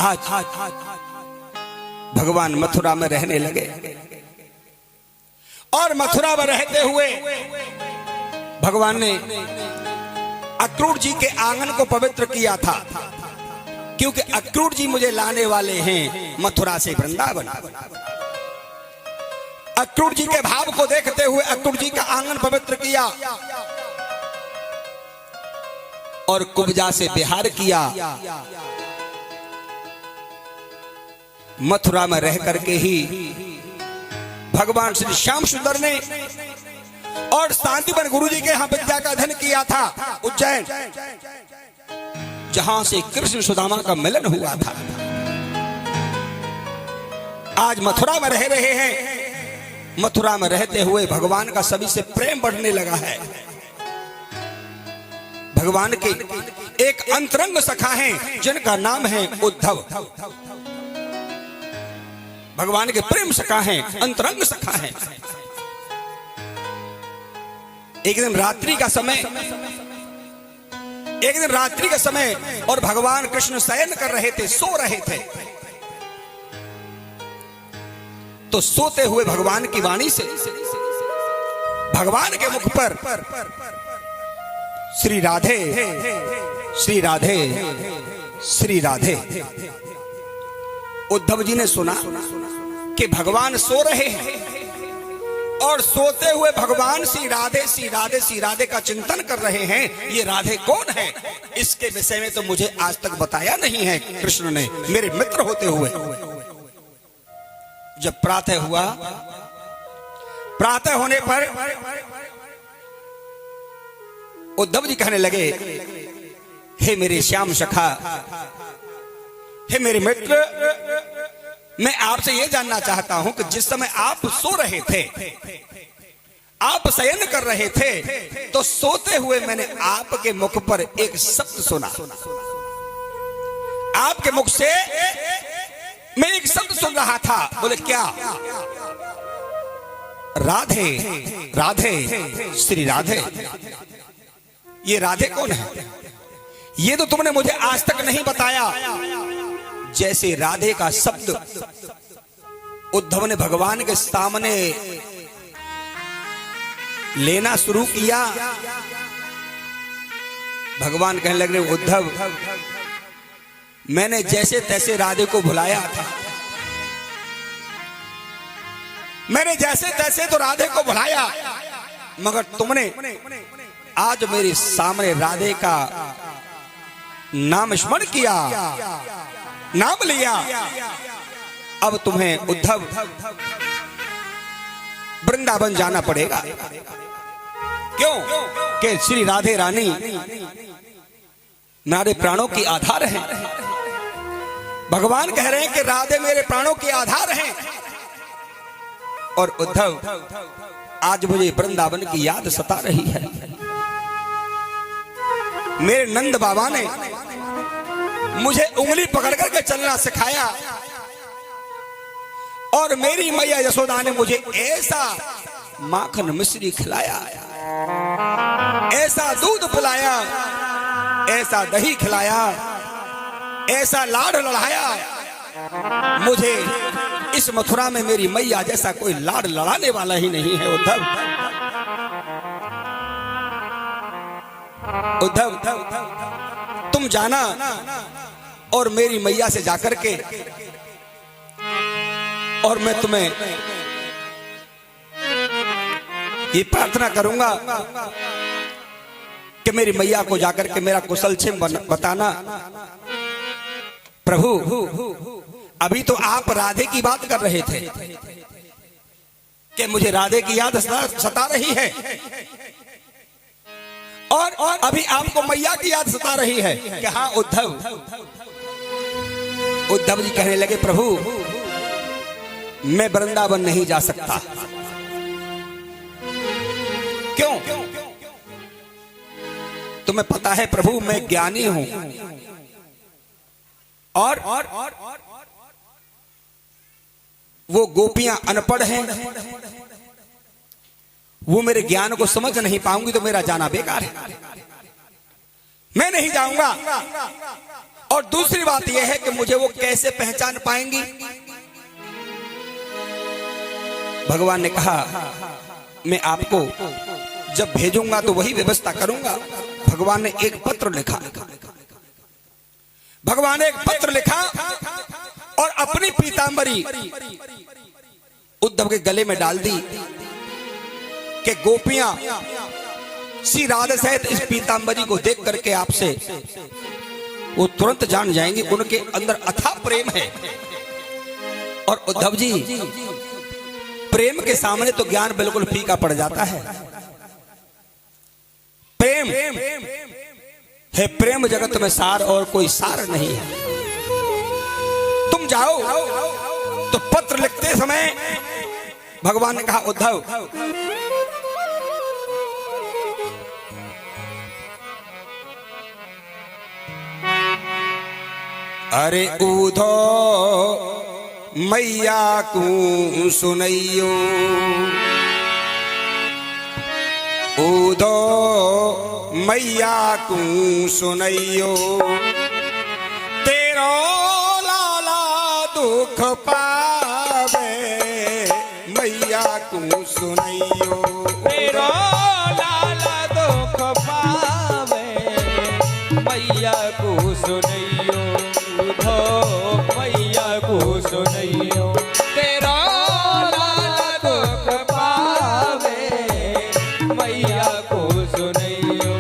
आज भगवान मथुरा में रहने लगे और मथुरा में रहते हुए भगवान ने अक्रूर जी के आंगन को पवित्र किया था, क्योंकि अक्रूर जी मुझे लाने वाले हैं मथुरा से वृंदावन। अक्रूर जी के भाव को देखते हुए अक्रूर जी का आंगन पवित्र किया और कुब्जा से बिहार किया। मथुरा में रह करके ही भगवान श्री श्याम सुंदर ने और शांतिवन गुरु जी के यहाँ विद्या का अध्ययन किया था उज्जैन। जहां से कृष्ण सुदामा का मिलन हुआ था। आज मथुरा में रह रहे हैं। मथुरा में रहते हुए भगवान का सभी से प्रेम बढ़ने लगा है। भगवान के एक अंतरंग सखा हैं जिनका नाम है उद्धव। भगवान के प्रेम सखा हैं, अंतरंग सखा हैं। एक दिन रात्रि का समय और भगवान कृष्ण शयन कर रहे थे, सो रहे थे। तो सोते हुए भगवान की वाणी से भगवान के मुख पर श्री राधे श्री राधे श्री राधे। उद्धव जी ने सुना कि भगवान सो रहे हैं और सोते हुए भगवान श्री राधे श्री राधे श्री राधे का चिंतन कर रहे हैं। ये राधे कौन है? इसके विषय में तो मुझे आज तक बताया नहीं है कृष्ण ने, मेरे मित्र होते हुए। जब प्रातः हुआ, प्रातः होने पर उद्धव जी कहने लगे, हे मेरे श्याम सखा, हे मेरे मित्र, मैं आपसे यह जानना चाहता हूं कि जिस समय आप सो रहे थे, आप शयन कर रहे थे, तो सोते हुए मैंने आपके मुख पर एक शब्द सुना। आपके मुख से मैं एक शब्द सुन रहा था। बोले क्या? राधे राधे श्री राधे। ये राधे कौन है? ये तो तुमने मुझे आज तक नहीं बताया। जैसे राधे का शब्द उद्धव ने भगवान के सामने लेना शुरू किया, भगवान कहने लगे, उद्धव, मैंने जैसे तैसे राधे को भुलाया था। मैंने जैसे तैसे तो राधे को भुलाया, मगर तुमने आज मेरे सामने राधे का नाम स्मरण किया, नाम लिया। अब तुम्हें उद्धव वृंदावन जाना पड़ेगा। क्यों? कि श्री राधे रानी मेरे प्राणों की आधार हैं। भगवान कह रहे हैं कि राधे मेरे प्राणों के आधार हैं। और उद्धव, आज मुझे वृंदावन की याद सता रही है। मेरे नंद बाबा ने मुझे उंगली पकड़ करके चलना सिखाया और मेरी मैया यशोदा ने मुझे ऐसा माखन मिश्री खिलाया, ऐसा दूध पिलाया, ऐसा दही खिलाया, ऐसा लाड लड़ाया। मुझे इस मथुरा में मेरी मैया जैसा कोई लाड लड़ाने वाला ही नहीं है। उद्धव, तुम जाना और मेरी मैया से जाकर के, और मैं तुम्हें ये प्रार्थना करूंगा कि मेरी मैया को जाकर के मेरा कुशल क्षेम बताना। प्रभु, अभी तो आप राधे की बात कर रहे थे कि मुझे राधे की याद सता रही है, और अभी आपको मैया की याद सता रही है कि हाँ उद्धव। उद्धव जी कहने लगे, प्रभु, मैं वृंदावन नहीं जा सकता। क्यों? तुम्हें पता है प्रभु, मैं ज्ञानी हूं और वो गोपियां अनपढ़ हैं, वो मेरे ज्ञान को समझ नहीं पाऊंगी, तो मेरा जाना बेकार है, मैं नहीं जाऊंगा। और दूसरी बात यह है कि मुझे वो कैसे पहचान पाएंगी? भगवान ने कहा, मैं आपको जब भेजूंगा तो वही व्यवस्था करूंगा। भगवान ने एक पत्र लिखा, भगवान ने एक पत्र लिखा और अपनी पीतांबरी उद्धव के गले में डाल दी कि गोपियां श्री राधे सहित इस पीतांबरी को देख करके आपसे वो तुरंत जान जाएंगे उनके अंदर अथाह प्रेम है। और उद्धव जी, प्रेम के सामने तो ज्ञान बिल्कुल फीका पड़ जाता है। प्रेम है प्रेम जगत में सार और कोई सार नहीं है। तुम जाओ। तो पत्र लिखते समय भगवान ने कहा उद्धव, अरे उधो मैया को सुनैयो, उधो मैया को सुनैयो, तेरो लाला दुख पावे मैया को सुनैयो, तेरो लाला दुख पावे मैया को सुनैयो, उधो मैया को सुनैयो, तेरो लाला दुख पावे मैया को सुनैयो,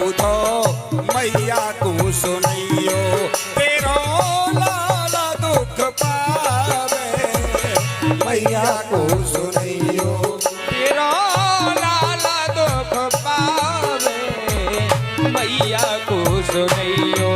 उधो मैया को सुनैयो, तेरो लाला दुख पावे मैया को सुनैयो, तेरो लाला दुख पावे मैया को सुनैयो।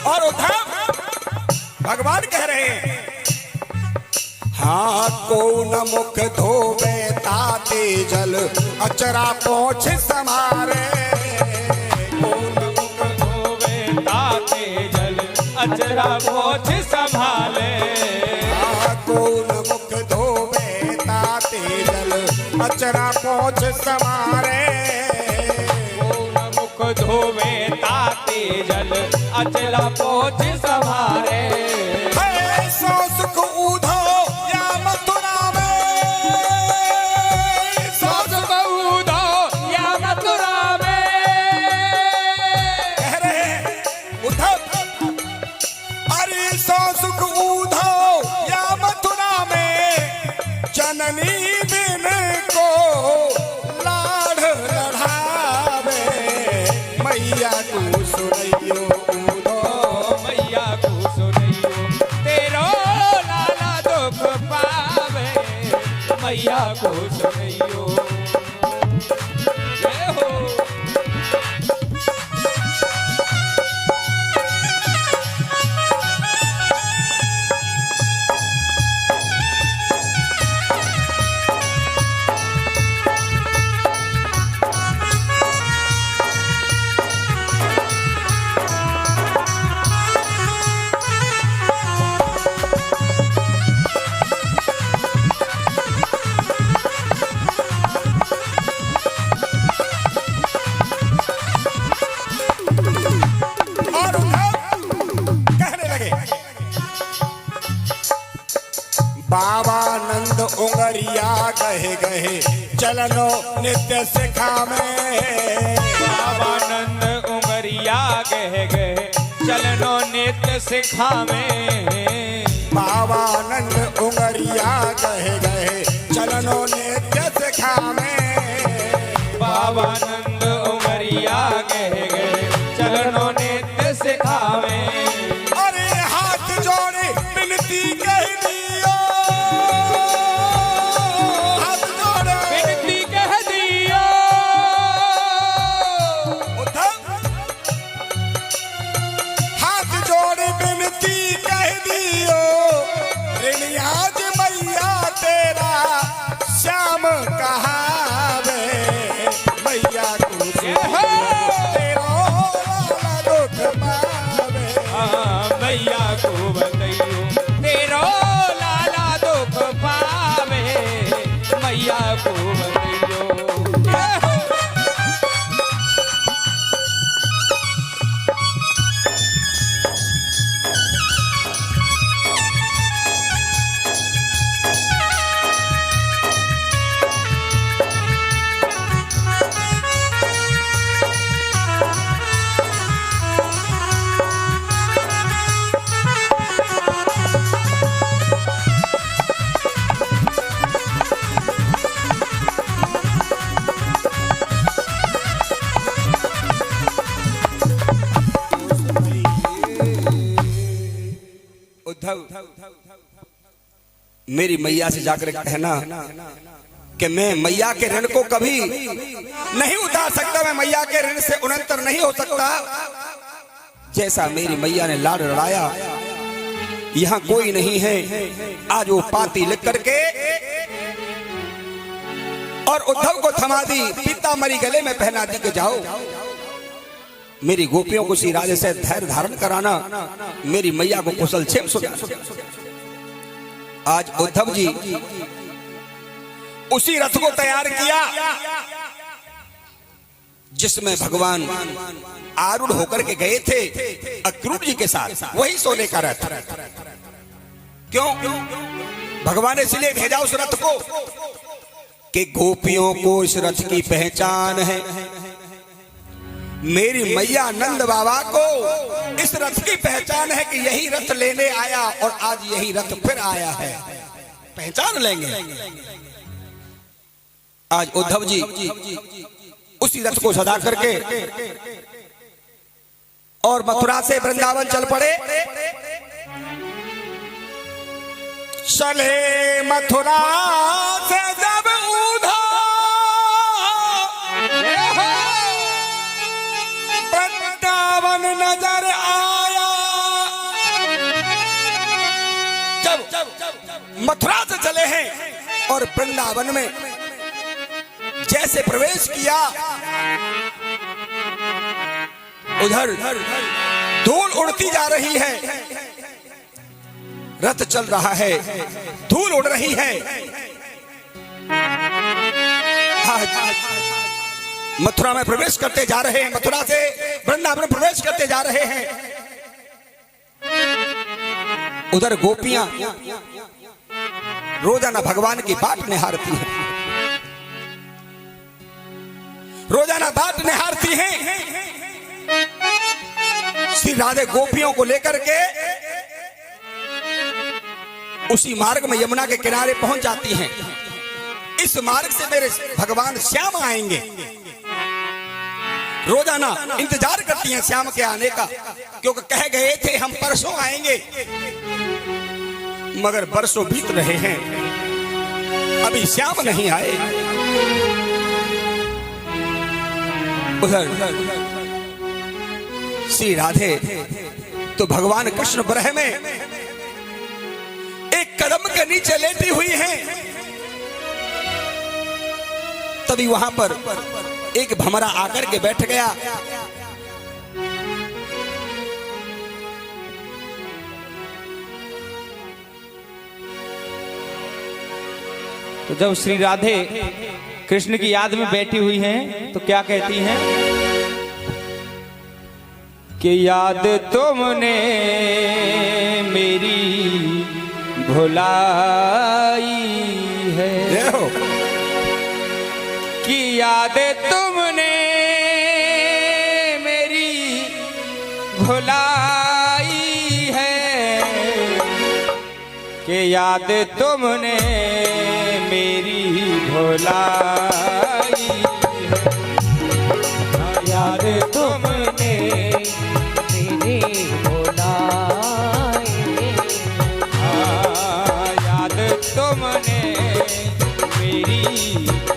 और उद्धव भगवान कह रहे हैं, हाँ कौन मुख धोवे ताते जल अचरा पोछ समारे, कौन मुख धोवे ताते जल अचरा पोछ संभाले, हाँ कौन मुख धोवे ताते जल अचरा पोछ समारे, कौन मुख धोवे ताते जल अचला पोछ संभाले, है सो सुख उधो या मथुरा में, सो सुख उधो या मथुरा में, कह रहे हैं उद्धव, अरे सो सुख उधो या मथुरा में, जननी बिन को लाड़ लढ़ावे मैया को सुनैयो, उधो मैया को सुनैयो, तेरो लाला दुख पावे मैया को सुनैयो। जय हो। और उद्धव कहने लगे, बाबा नंद उंगरिया गहे गहे चलनो नित्य सिखा में, बाबानंद उमरिया गह गए चलनो नित्य सिखा में, बाबा नंद उंगरिया गहे गहे चलनो नित्य सिखा में, बाबानंद उमरिया गह गए चलनो नित्य सिखा में, अरे हाथ जोड़े विनती कह दियो, हाथ जोड़े विनती कह दियो, उद्धव हाथ जोड़े विनती कह दियो, ऋणियाज मैया तेरा श्याम कहावे मैया को तेरो लाला दुख पावे, मैया को बतैयो, तेरो लाला दुख पावे मैया को बतैयो। जय हो। मेरी मैया से जाकर कहना कि मैं मैया के ऋण को कभी नहीं उतार सकता, मैं मैया के ऋण से उन्नतर नहीं हो सकता। जैसा मेरी मैया ने लाड लड़ाया, यहाँ कोई नहीं है। आज वो पाती लिख करके और उद्धव को थमा दी, पीतांबरी गले में पहना दी कि जाओ मेरी गोपियों को श्री राधे से धैर्य धारण कराना, मेरी मैया को कुशल क्षेम सुनाना। आज उद्धव जी उसी रथ को तैयार किया जिसमें भगवान आरूढ़ होकर के गए थे अक्रूर जी के साथ, वही सोने का रथ। क्यों भगवान ने इसलिए भेजा उस रथ को कि गोपियों को इस रथ की पहचान है, मेरी मैया नंद बाबा को इस रथ की पहचान है कि यही रथ लेने आया और आज यही रथ फिर आया है, पहचान लेंगे। आज उद्धव जी उसी रथ को सजा करके और मथुरा से वृंदावन चल पड़े। चले मथुरा से जब उधर वृंदावन नजर आया, जब मथुरा से चले हैं और वृंदावन में जैसे प्रवेश किया, उधर धूल उड़ती जा रही है, रथ चल रहा है, धूल उड़ रही है। मथुरा में प्रवेश करते जा रहे हैं, मथुरा से वृंदावन में प्रवेश करते जा रहे हैं। उधर गोपियां रोजाना भगवान की बाट निहारती हैं, रोजाना बाट निहारती हैं। श्री राधे गोपियों को लेकर के उसी मार्ग में यमुना के किनारे पहुंच जाती हैं। इस मार्ग से मेरे भगवान श्याम आएंगे, रोजाना इंतजार करती हैं श्याम के आने का, क्योंकि कह गए थे हम परसों आएंगे, मगर बरसों बीत रहे हैं, अभी श्याम नहीं आए। उधर श्री राधे तो भगवान कृष्ण बरह में एक कदम के नीचे लेटी हुई हैं। तभी वहां पर एक भमरा आकर के बैठ गया। तो जब श्री राधे कृष्ण की याद में बैठी हुई हैं तो क्या कहती हैं कि याद तुमने मेरी भुलाई है, कि याद तुमने मेरी भुलाई है, कि याद तुमने मेरी भुलाई है, याद तुमने मेरी भुलाई है, याद तुमने मेरी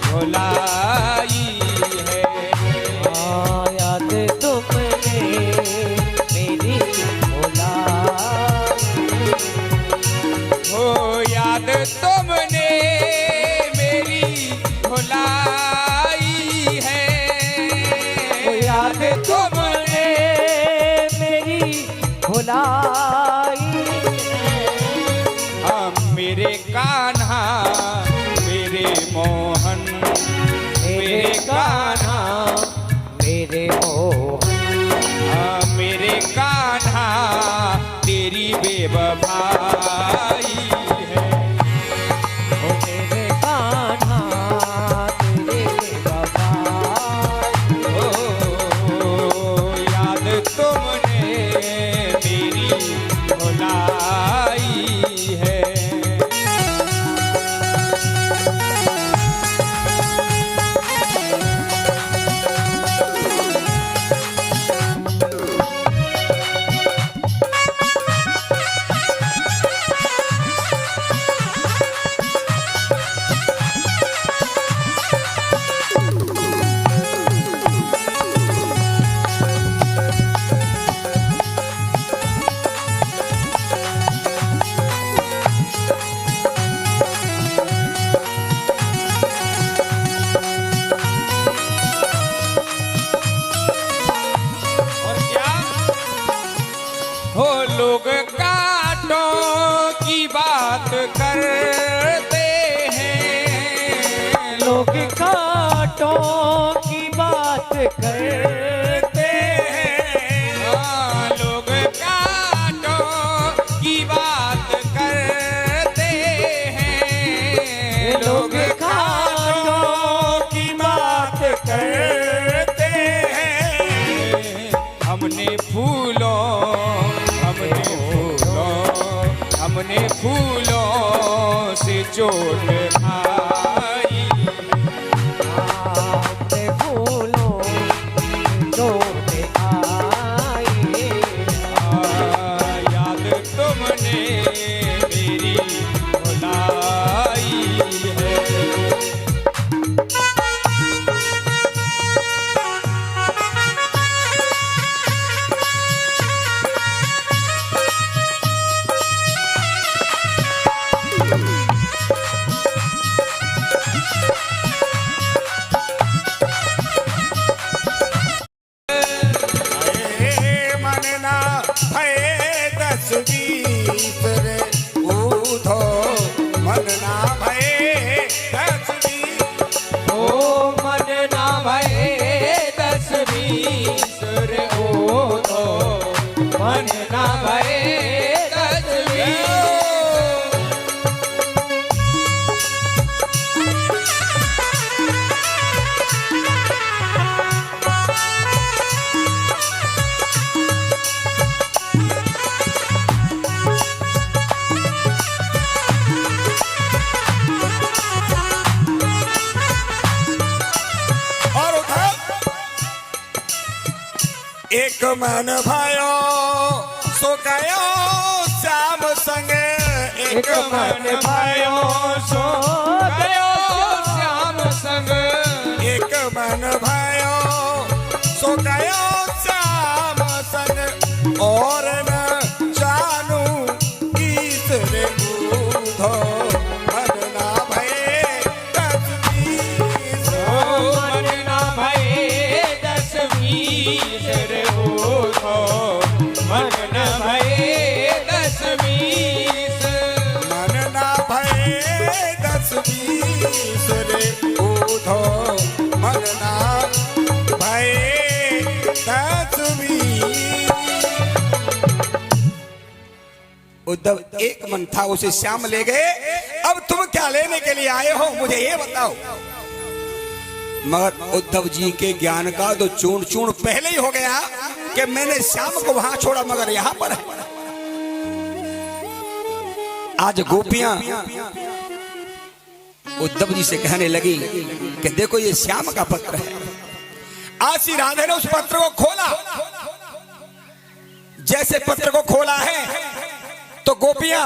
भुलाई है, याद तुमने मेरी भुलाई, हो याद तुमने मेरी भुलाई है, याद तुमने मेरी भुलाई है, मेरे कान्हा मेरे मोहन, मेरे कान्हा मेरे मोहन, मेरे कान्हा तेरी बेवफाई है, मेरे कान्हा तेरी बेवफाई, ओ याद तुमने मेरी भुलाई है। लोग कांटों की बात करते हैं, हाँ, लोग कांटों की बात करते हैं, लोग कांटों की बात करते हैं। हमने फूलों से चोट खाई, हमने फूलों से चोट खाई, याद तुमने मेरी भुलाई है। एक मन भयो सो गयो श्याम संग, एक मन भयो सो गयो श्याम संग, एक मन भयो सो गयो श्याम संग, और न जानू तीसरे बूढ़ो मन ना भये 10-20, मन ना भये 10-20 रे बूढ़ो, मन ना भये 10-20, मन ना भये 10-20 रे बूढ़ो, मन ना भये 10-20। उद्धव एक मन था, उसे श्याम ले गए। अब तुम क्या लेने के लिए आए हो मुझे ये बताओ। मगर उद्धव जी के ज्ञान का तो चूर्ण चूर्ण पहले ही हो गया कि मैंने श्याम को वहां छोड़ा, मगर यहां पर है। आज गोपियां उद्धव जी से कहने लगी कि देखो ये श्याम का पत्र है। आज श्री राधे ने उस पत्र को खोला, जैसे पत्र को खोला है तो गोपियां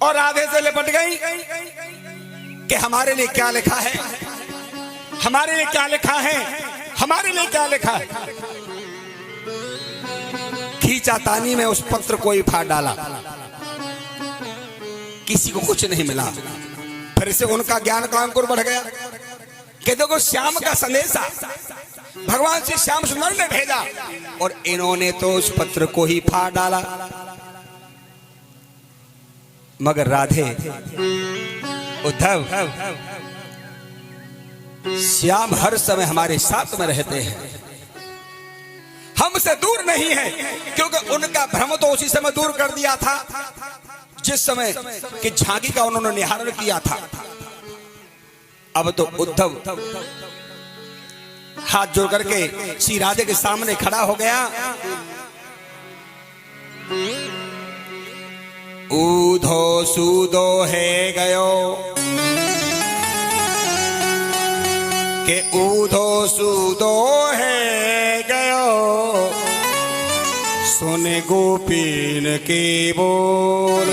और राधे से लिपट गई कि हमारे लिए क्या लिखा है, हमारे लिए क्या लिखा है, हमारे लिए क्या लिखा है। खींचातानी में उस पत्र को ही फाड़ डाला, किसी को कुछ नहीं मिला। फिर से उनका ज्ञान का अंकुर बढ़ गया कि देखो श्याम का संदेशा भगवान श्री श्याम सुंदर ने भेजा, और इन्होंने तो उस पत्र को ही फाड़ डाला। मगर राधे, उद्धव, श्याम हर समय हमारे साथ में रहते हैं, हमसे दूर नहीं है, क्योंकि उनका भ्रम तो उसी समय दूर कर दिया था जिस समय कि झांकी का उन्होंने निहारण किया था। अब तो उद्धव हाथ जोड़ करके श्री राधे के सामने खड़ा हो गया। ऊधो सूदो है गयो, के ऊधो सूदो है गयो, सुने गोपीन के बोल,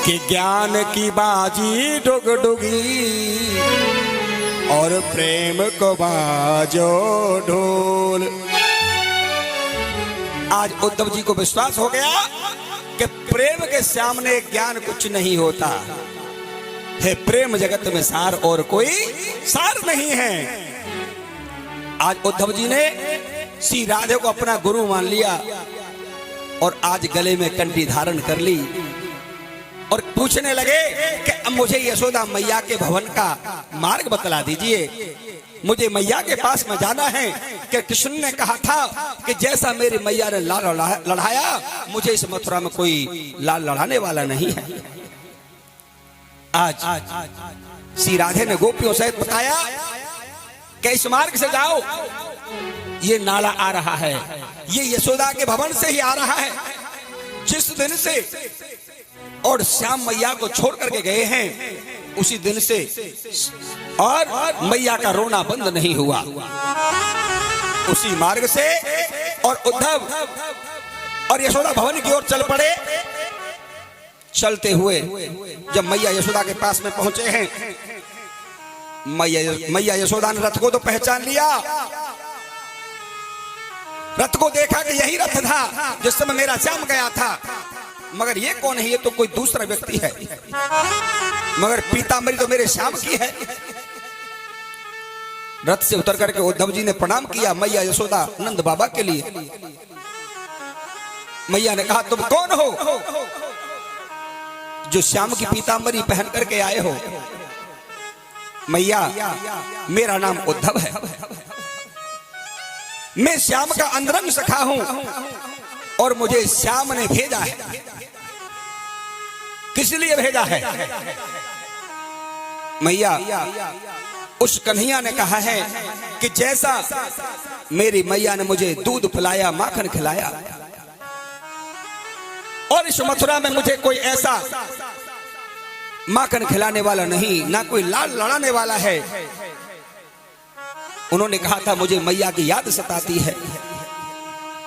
कि ज्ञान की बाजी डुगडुगी और प्रेम को बाजो ढोल। आज उद्धव जी को विश्वास हो गया कि प्रेम के सामने ज्ञान कुछ नहीं होता है। प्रेम जगत में सार और कोई सार नहीं है। आज उद्धव जी ने श्री राधे को अपना गुरु मान लिया और आज गले में कंठी धारण कर ली। और पूछने लगे कि अब मुझे यशोदा मैया के भवन का मार्ग बतला दीजिए, मुझे मैया के पास में जाना है। कि कृष्ण ने कहा था कि जैसा मेरी मैया ने लाल लड़ाया, मुझे इस मथुरा में कोई लाल लड़ाने वाला नहीं है। आज श्री राधे ने गोपियों सहित बताया कि इस मार्ग से जाओ, ये नाला आ रहा है, ये यशोदा के भवन से ही आ रहा है। जिस दिन से और श्याम मैया को छोड़ करके गए हैं, उसी दिन से और मैया का रोना बंद नहीं हुआ। उसी मार्ग से और उद्धव और यशोदा भवन की ओर चल पड़े। चलते हुए जब मैया यशोदा के पास में पहुंचे हैं, मैया यशोदा ने रथ को तो पहचान लिया, रथ को देखा कि यही रथ था जिस समय मेरा श्याम गया था। मगर ये कौन है? ये तो कोई दूसरा व्यक्ति है, मगर पीतांबरी तो मेरे श्याम की है। रथ से उतर करके उद्धव जी ने प्रणाम किया मैया यशोदा नंद बाबा के लिए। मैया ने कहा, तुम कौन हो जो श्याम की पीतांबरी पहन करके आए हो? मैया, मेरा नाम उद्धव है, मैं श्याम का अंतरंग सखा हूं और मुझे श्याम ने भेजा है। किस लिए भेजा है? मैया, उस कन्हैया ने कहा है कि जैसा मेरी मैया ने मुझे दूध पिलाया, माखन खिलाया, और इस मथुरा में मुझे कोई ऐसा माखन खिलाने वाला नहीं, ना कोई लाल लड़ाने वाला है। उन्होंने कहा था मुझे मैया की याद सताती है।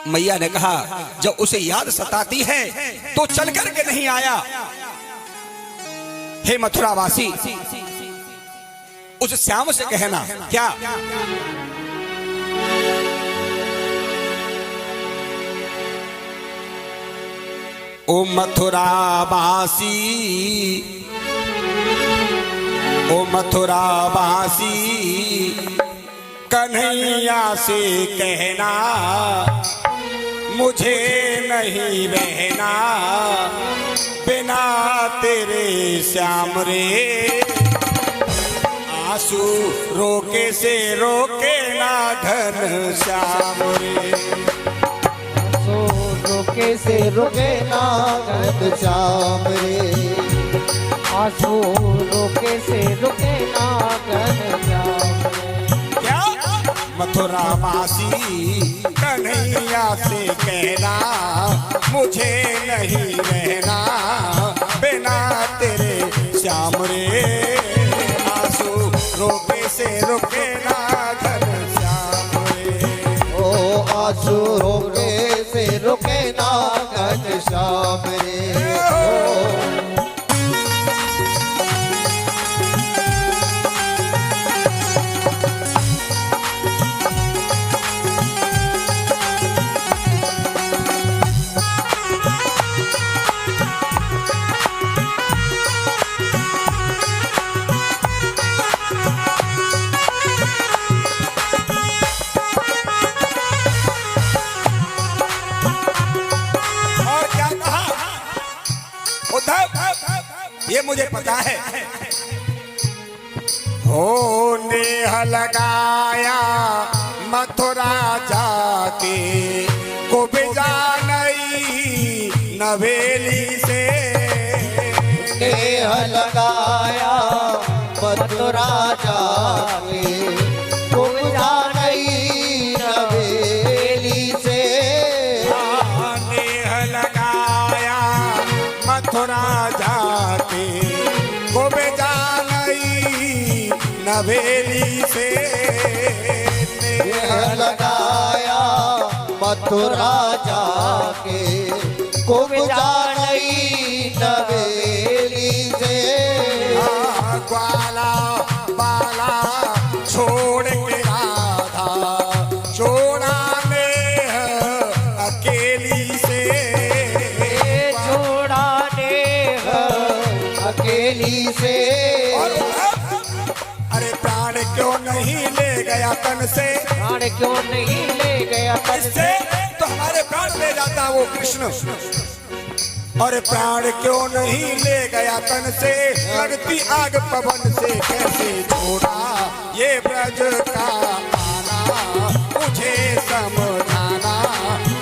मैया ने कहा, जब उसे याद सताती है तो चल करके नहीं आया। हे मथुरावासी, उस श्याम से कहना क्या, ओ मथुरावासी, ओ मथुरावासी, कन्हैया से कहना मुझे नहीं रहना बिना तेरे श्याम रे। आंसू रोके से रोके ना घन श्याम रे, रोके से रोके ना घन श्याम रे, आंसू रोके से रोके ना घन श्याम रे। मथुरावासी कन्हैया से कहना मुझे नहीं रहना बिना तेरे श्याम रे। आंसू रोके से रोके ना घन श्याम रे, ओ आंसू रोके से रोके ना घन श्याम रे। ये मुझे पता है। हो नेह लगाया मथुरा जाके को भेजा नहीं नवेली से। नेह लगाया मथुरा जाके को भेजा नहीं नवेली से। नेह लगाया मथुरा जाके को भेजा नहीं नवेली से। नेह लगाया मथुरा जाके को भेजा नहीं नवेली से। ग्वाला बाला छोड़ के राधा छोड़ा नेह अकेली से। छोड़ा नेह अकेली से। अरे प्राण क्यों नहीं ले गया तन से? प्राण क्यों नहीं ले गया तन से? तो हमारे प्राण ले जाता वो कृष्ण। और प्राण क्यों नहीं ले गया तन से, लगती आग पवन से कैसे छोड़ा ये ब्रज का आना, मुझे समझाना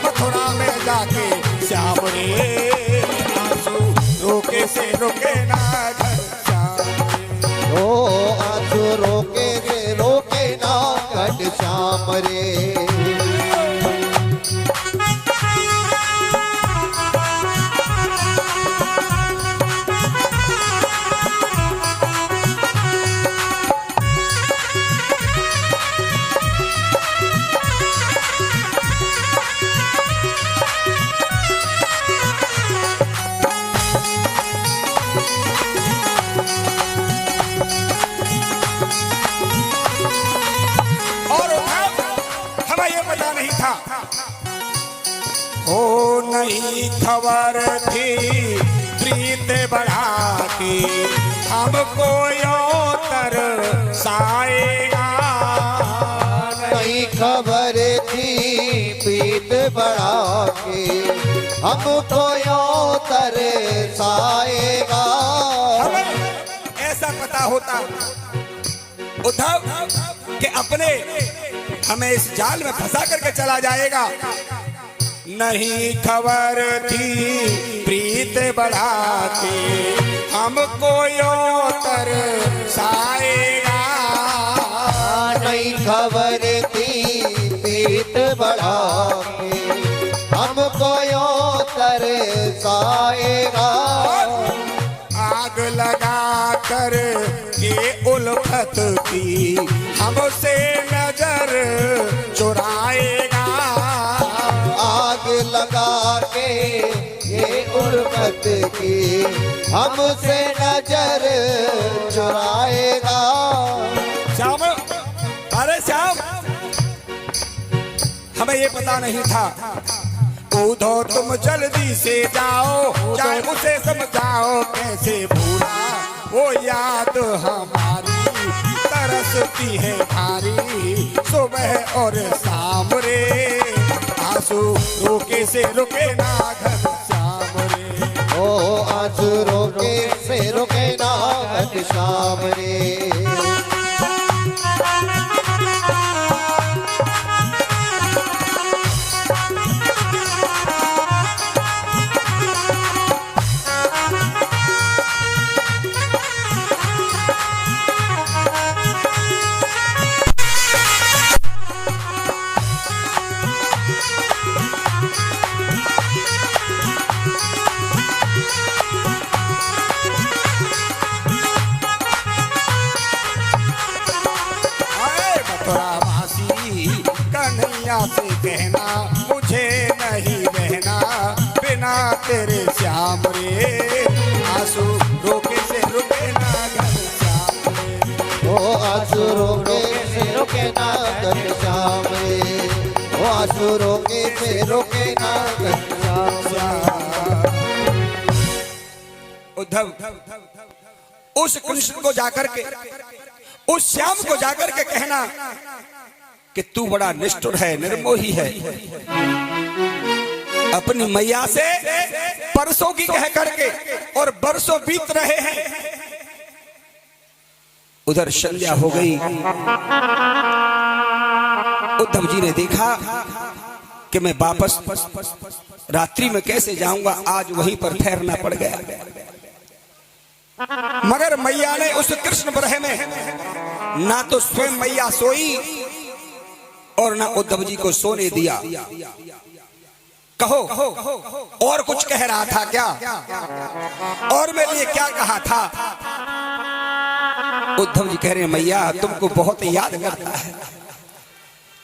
मथुरा में जाके श्याम रे, आंसू रोके से रोके ना घर श्याम। ओ आंसू रोके से रोके ना घट श्याम रे। ओ नहीं खबर थी प्रीत बढ़ा के हमको यो तरसाएगा, नहीं खबर थी प्रीत बढ़ा के हमको यो तरसाएगा। हमें ऐसा पता होता उद्धव कि अपने हमें इस जाल में फंसा करके चला जाएगा। नहीं खबर थी प्रीत बढ़ा के हमको यो तरसाएगा, नहीं खबर थी प्रीत बढ़ा के हमको यो तरसाएगा। आग लगा कर ये उल्फत की हमसे नजर चुराएगा, आग लगा के ये उल्फत की हमसे नजर चुराएगा। श्याम, अरे श्याम, हमें ये पता नहीं था। कूदो तुम जल्दी से जाओ, चाहे उसे समझाओ कैसे भूला वो याद हमारी, तरसती है भारी सुबह और शाम रे, आंसू रोके से रुके ना घर श्याम रे। ओ आंसू रोके से रुके ना घर श्याम रे। से कहना मुझे नहीं रहना बिना तेरे श्याम रे, आंसू रोके से रुके ना घर श्याम रे। ओ आंसू रोके से रुके ना घर श्याम रे। ओ आंसू रोके से रुके ना घर श्याम। उद्धव उस कृष्ण को जाकर के, उस श्याम को जाकर के कहना कि तू बड़ा निष्ठुर है, निर्मोही है, अपनी मैया से परसों की कह करके और बरसों बीत रहे हैं। उधर संध्या हो गई, उद्धव जी ने देखा कि मैं वापस रात्रि में कैसे जाऊंगा, आज वहीं पर ठहरना पड़ गया। मगर मैया ने उस कृष्ण बरह में ना तो स्वयं मैया सोई और ना उद्धव जी को सोने दिया। कहो और कुछ कह रहा था क्या, और मेरे लिए क्या कहा था? उद्धव जी कह रहे हैं मैया तुमको बहुत याद करता है।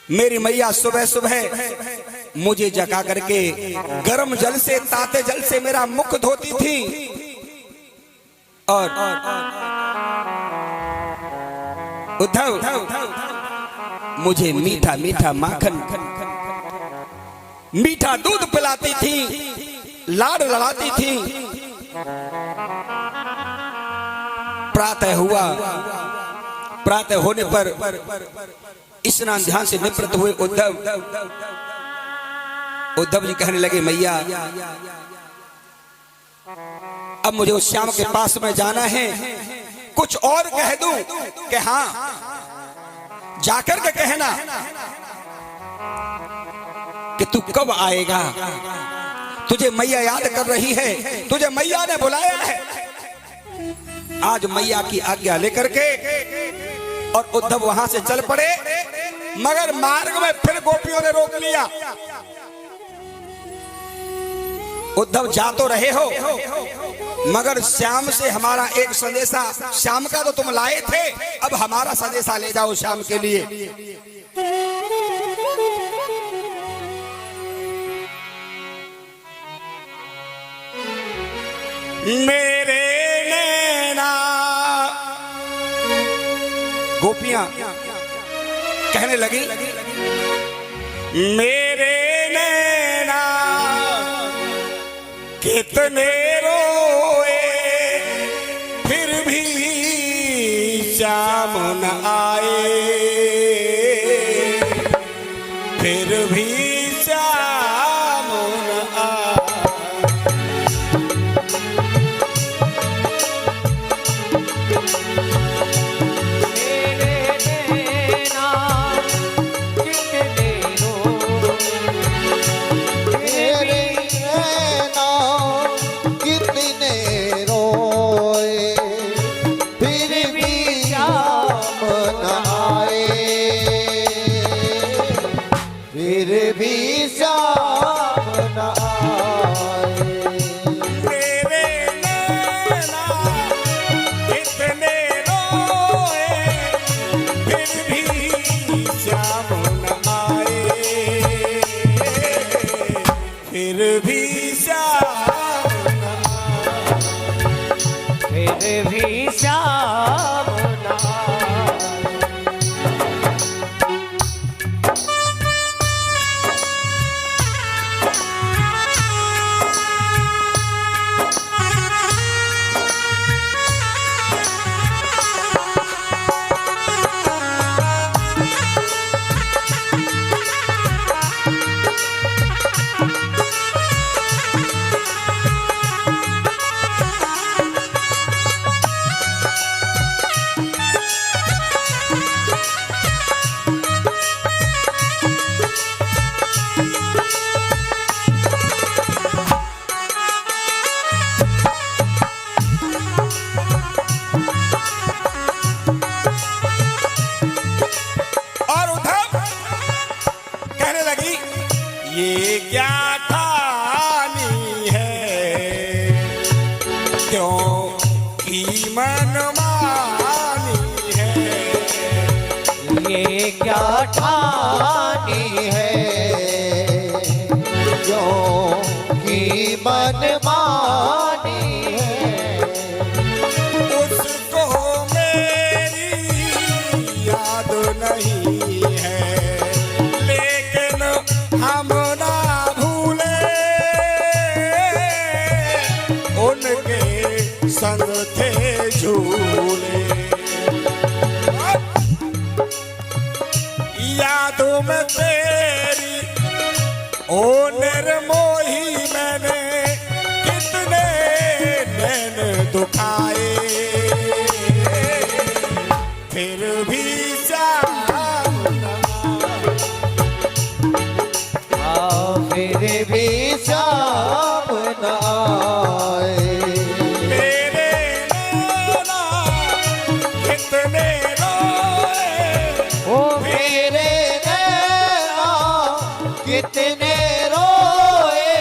मेरी मैया सुबह सुबह मुझे जगा करके गर्म जल से, ताते जल से मेरा मुख धोती थी और उद्धव मुझे मीठा मीठा माखन, मीठा दूध पिलाती थी, लाड लड़ाती थी। प्रातः हुआ, प्रातः होने पर स्नान ध्यान से निवृत्त हुए उद्धव जी कहने लगे मैया अब मुझे उस श्याम के पास में जाना है, कुछ और कह दूं कि हाँ जाकर के कहना कि तू कब आएगा, तुझे मैया याद कर रही है, तुझे मैया ने बुलाया है। आज मैया की आज्ञा लेकर के और उद्धव वहां से चल पड़े, मगर मार्ग में फिर गोपियों ने रोक लिया। उद्धव जा तो रहे हो, मगर श्याम से हमारा एक संदेशा, श्याम का तो तुम लाए थे, अब हमारा संदेशा ले जाओ श्याम के लिए। मेरे नैना, गोपियां कहने लगी मेरे नैना कितने रोए, फिर भी श्याम न आए, फिर भी श्याम न आए। ये क्या कहानी है, क्यों की मनमानी है, ये क्या ठानी है, क्यों की मनमानी है। उसको मेरी याद नहीं है, लेकिन हम ना भूले उनके संग थे झूले। यादों में तेरी ओ निर्मोही मैंने कितने नैन दुखाए, फिर भी फिर भी श्याम न आए। मेरे नैना कितने रोए, ओ मेरे नैना कितने रोए,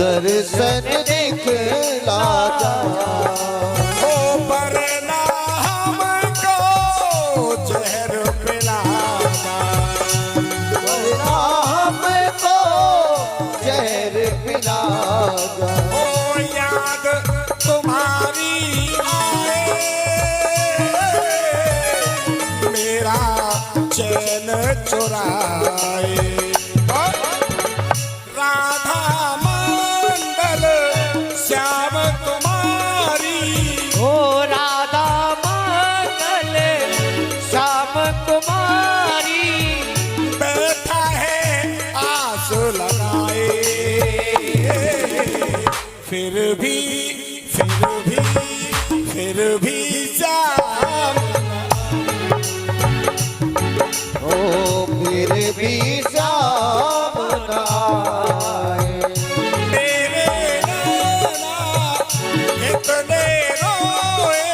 दर्शन दिखला जा। ओ वरना हमको जहर पिलाना, वरना हमको जहर पिला जा। ओ याद तुम्हारी आए, मेरा चैन चुराए। राधा मंडल श्याम तुम्हारी, ओ राधा मंगल श्याम कुमारी, बैठा है आस लगाए। फिर भी श्याम, ओ फिर भी श्याम न आए। मेरे नैना इतने रोए,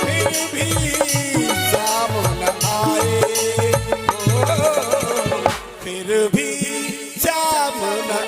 फिर भी श्याम न आए। फिर भी श्याम न